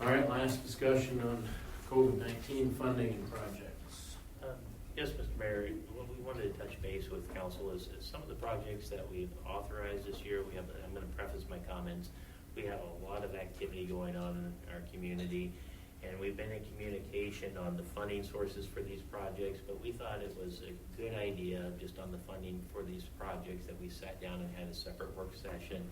All right, last discussion on COVID-19 funding and projects. Yes, Mr. Mayor, what we wanted wanted to touch base with council is some of the projects that we've authorized this year. I'm going to preface my comments. We have a lot of activity going on in our community, and we've been in communication on the funding sources for these projects, but we thought it was a good idea just on the funding for these projects that we sat down and had a separate work session.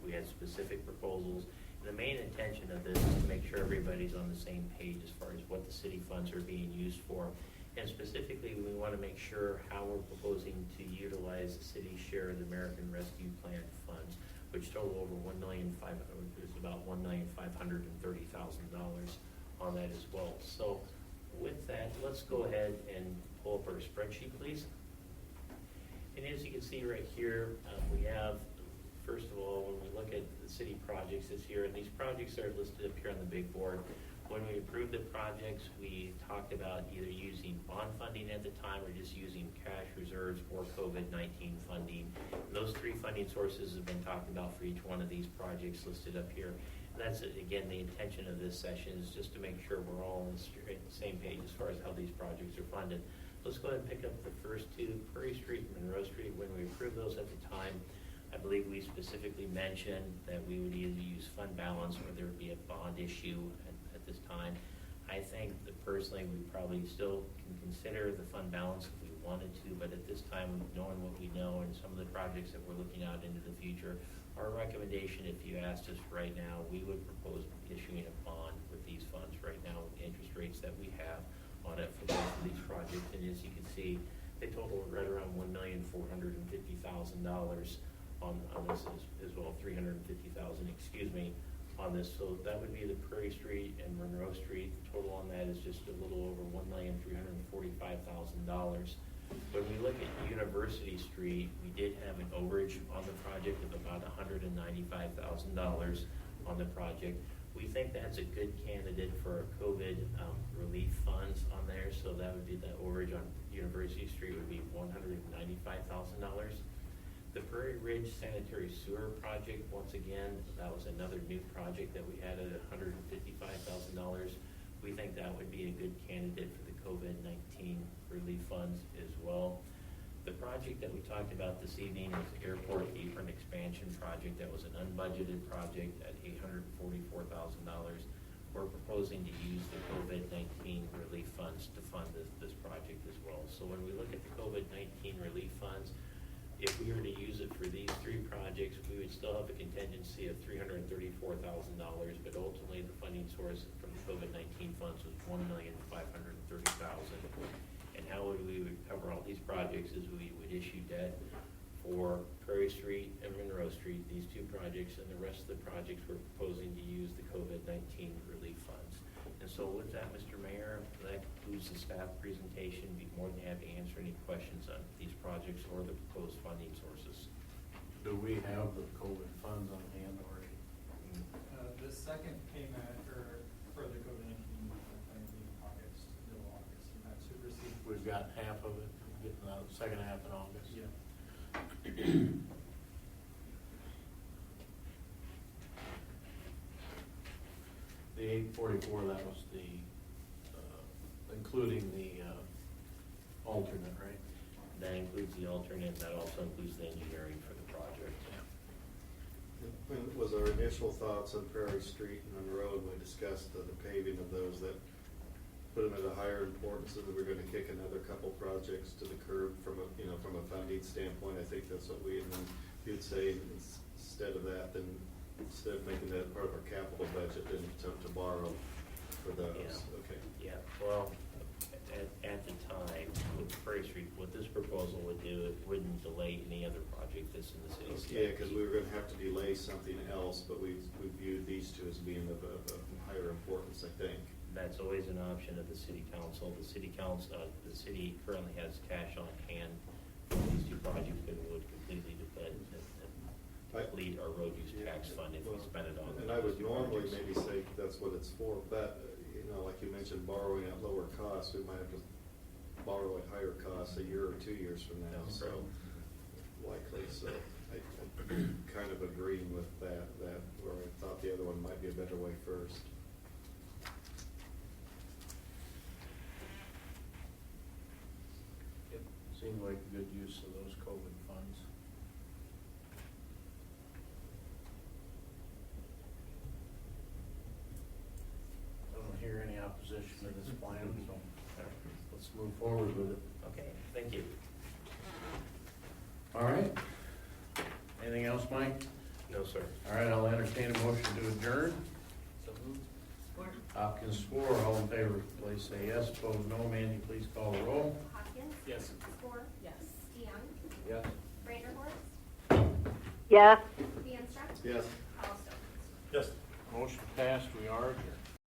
We had specific proposals. The main intention of this is to make sure everybody's on the same page as far as what the city funds are being used for. And specifically, we want to make sure how we're proposing to utilize the city's share of the American Rescue Plan funds, which total over there's about $1,530,000 on that as well. So with that, let's go ahead and pull up our spreadsheet, please. And as you can see right here, we have, first of all, when we look at the city projects this year, and these projects are listed up here on the big board. When we approved the projects, we talked about either using bond funding at the time or just using cash reserves or COVID-19 funding. And those three funding sources have been talked about for each one of these projects listed up here. And that's, again, the intention of this session is just to make sure we're all on the same page as far as how these projects are funded. Let's go ahead and pick up the first two, Prairie Street and Monroe Street. When we approved those at the time, I believe we specifically mentioned that we would either use fund balance or there would be a bond issue at this time. I think that personally we probably still can consider the fund balance if we wanted to, but at this time, knowing what we know and some of the projects that we're looking out into the future, our recommendation, if you asked us right now, we would propose issuing a bond with these funds right now with the interest rates that we have on it for both of these projects. And as you can see, they total right around $1,450,000 on this as well, 350,000, excuse me, on this. So that would be the Prairie Street and Monroe Street. The total on that is just a little over $1,345,000. When we look at University Street, we did have an overage on the project of about $195,000 on the project. We think that's a good candidate for COVID relief funds on there. So that would be the overage on University Street would be $195,000. The Prairie Ridge Sanitary Sewer Project, once again, that was another new project that we had at $155,000. We think that would be a good candidate for the COVID-19 relief funds as well. The project that we talked about this evening is the Airport Apron Expansion Project. That was an unbudgeted project at $844,000. We're proposing to use the COVID-19 relief funds to fund this project as well. So when we look at the COVID-19 relief funds, if we were to use it for these three projects, we would still have a contingency of $334,000, but ultimately the funding source from the COVID-19 funds was $1,530,000. And how we would cover all these projects is we would issue debt for Prairie Street and Monroe Street, these two projects, and the rest of the projects we're proposing to use the COVID-19 relief funds. And so with that, Mr. Mayor, that concludes the staff presentation. Be more than happy to answer any questions on these projects or the proposed funding sources. Do we have the COVID funds on hand already? The second payment for the COVID-19 plan will be in August, middle of August, and that should receive. We've got half of it, getting the second half in August. Yeah. The 844, that was the, including the alternate, right? That includes the alternate, that also includes the engineering for the project. It was our initial thoughts on Prairie Street and Monroe, and we discussed the paving of those, that put them at a higher importance, and that we're going to kick another couple projects to the curb from a funding standpoint. I think that's what we, and then you'd say instead of that, then instead of making that part of our capital budget, then attempt to borrow for those. Yeah. Okay. Yeah, well, at the time, with Prairie Street, what this proposal would do, it wouldn't delay any other project that's in the city. Yeah, because we were going to have to delay something else, but we viewed these two as being of higher importance, I think. That's always an option of the city council. The city currently has cash on hand for these two projects, but it would completely deplete our road use tax fund if we spend it on. And I would normally maybe say that's what it's for, but like you mentioned, borrowing at lower costs, we might have to borrow at higher costs a year or 2 years from now. That's so likely, so I kind of agreeing with that where I thought the other one might be a better way first. Seeing seemed like a good use of those COVID funds. I don't hear any opposition to this plan, so let's move forward with it. Okay, thank you. All right. Anything else, Mike? No, sir. All right, I'll entertain a motion to adjourn. So moved. Hopkins swore, all in favor, please say yes. Opposed, no. Mandy, please call the roll. Hopkins? Yes. Score? Yes. DeYoung? Yes. Vanderhorst? Yes. DeAnstruck? Yes. All stones. Yes. Motion passed, we are adjourned.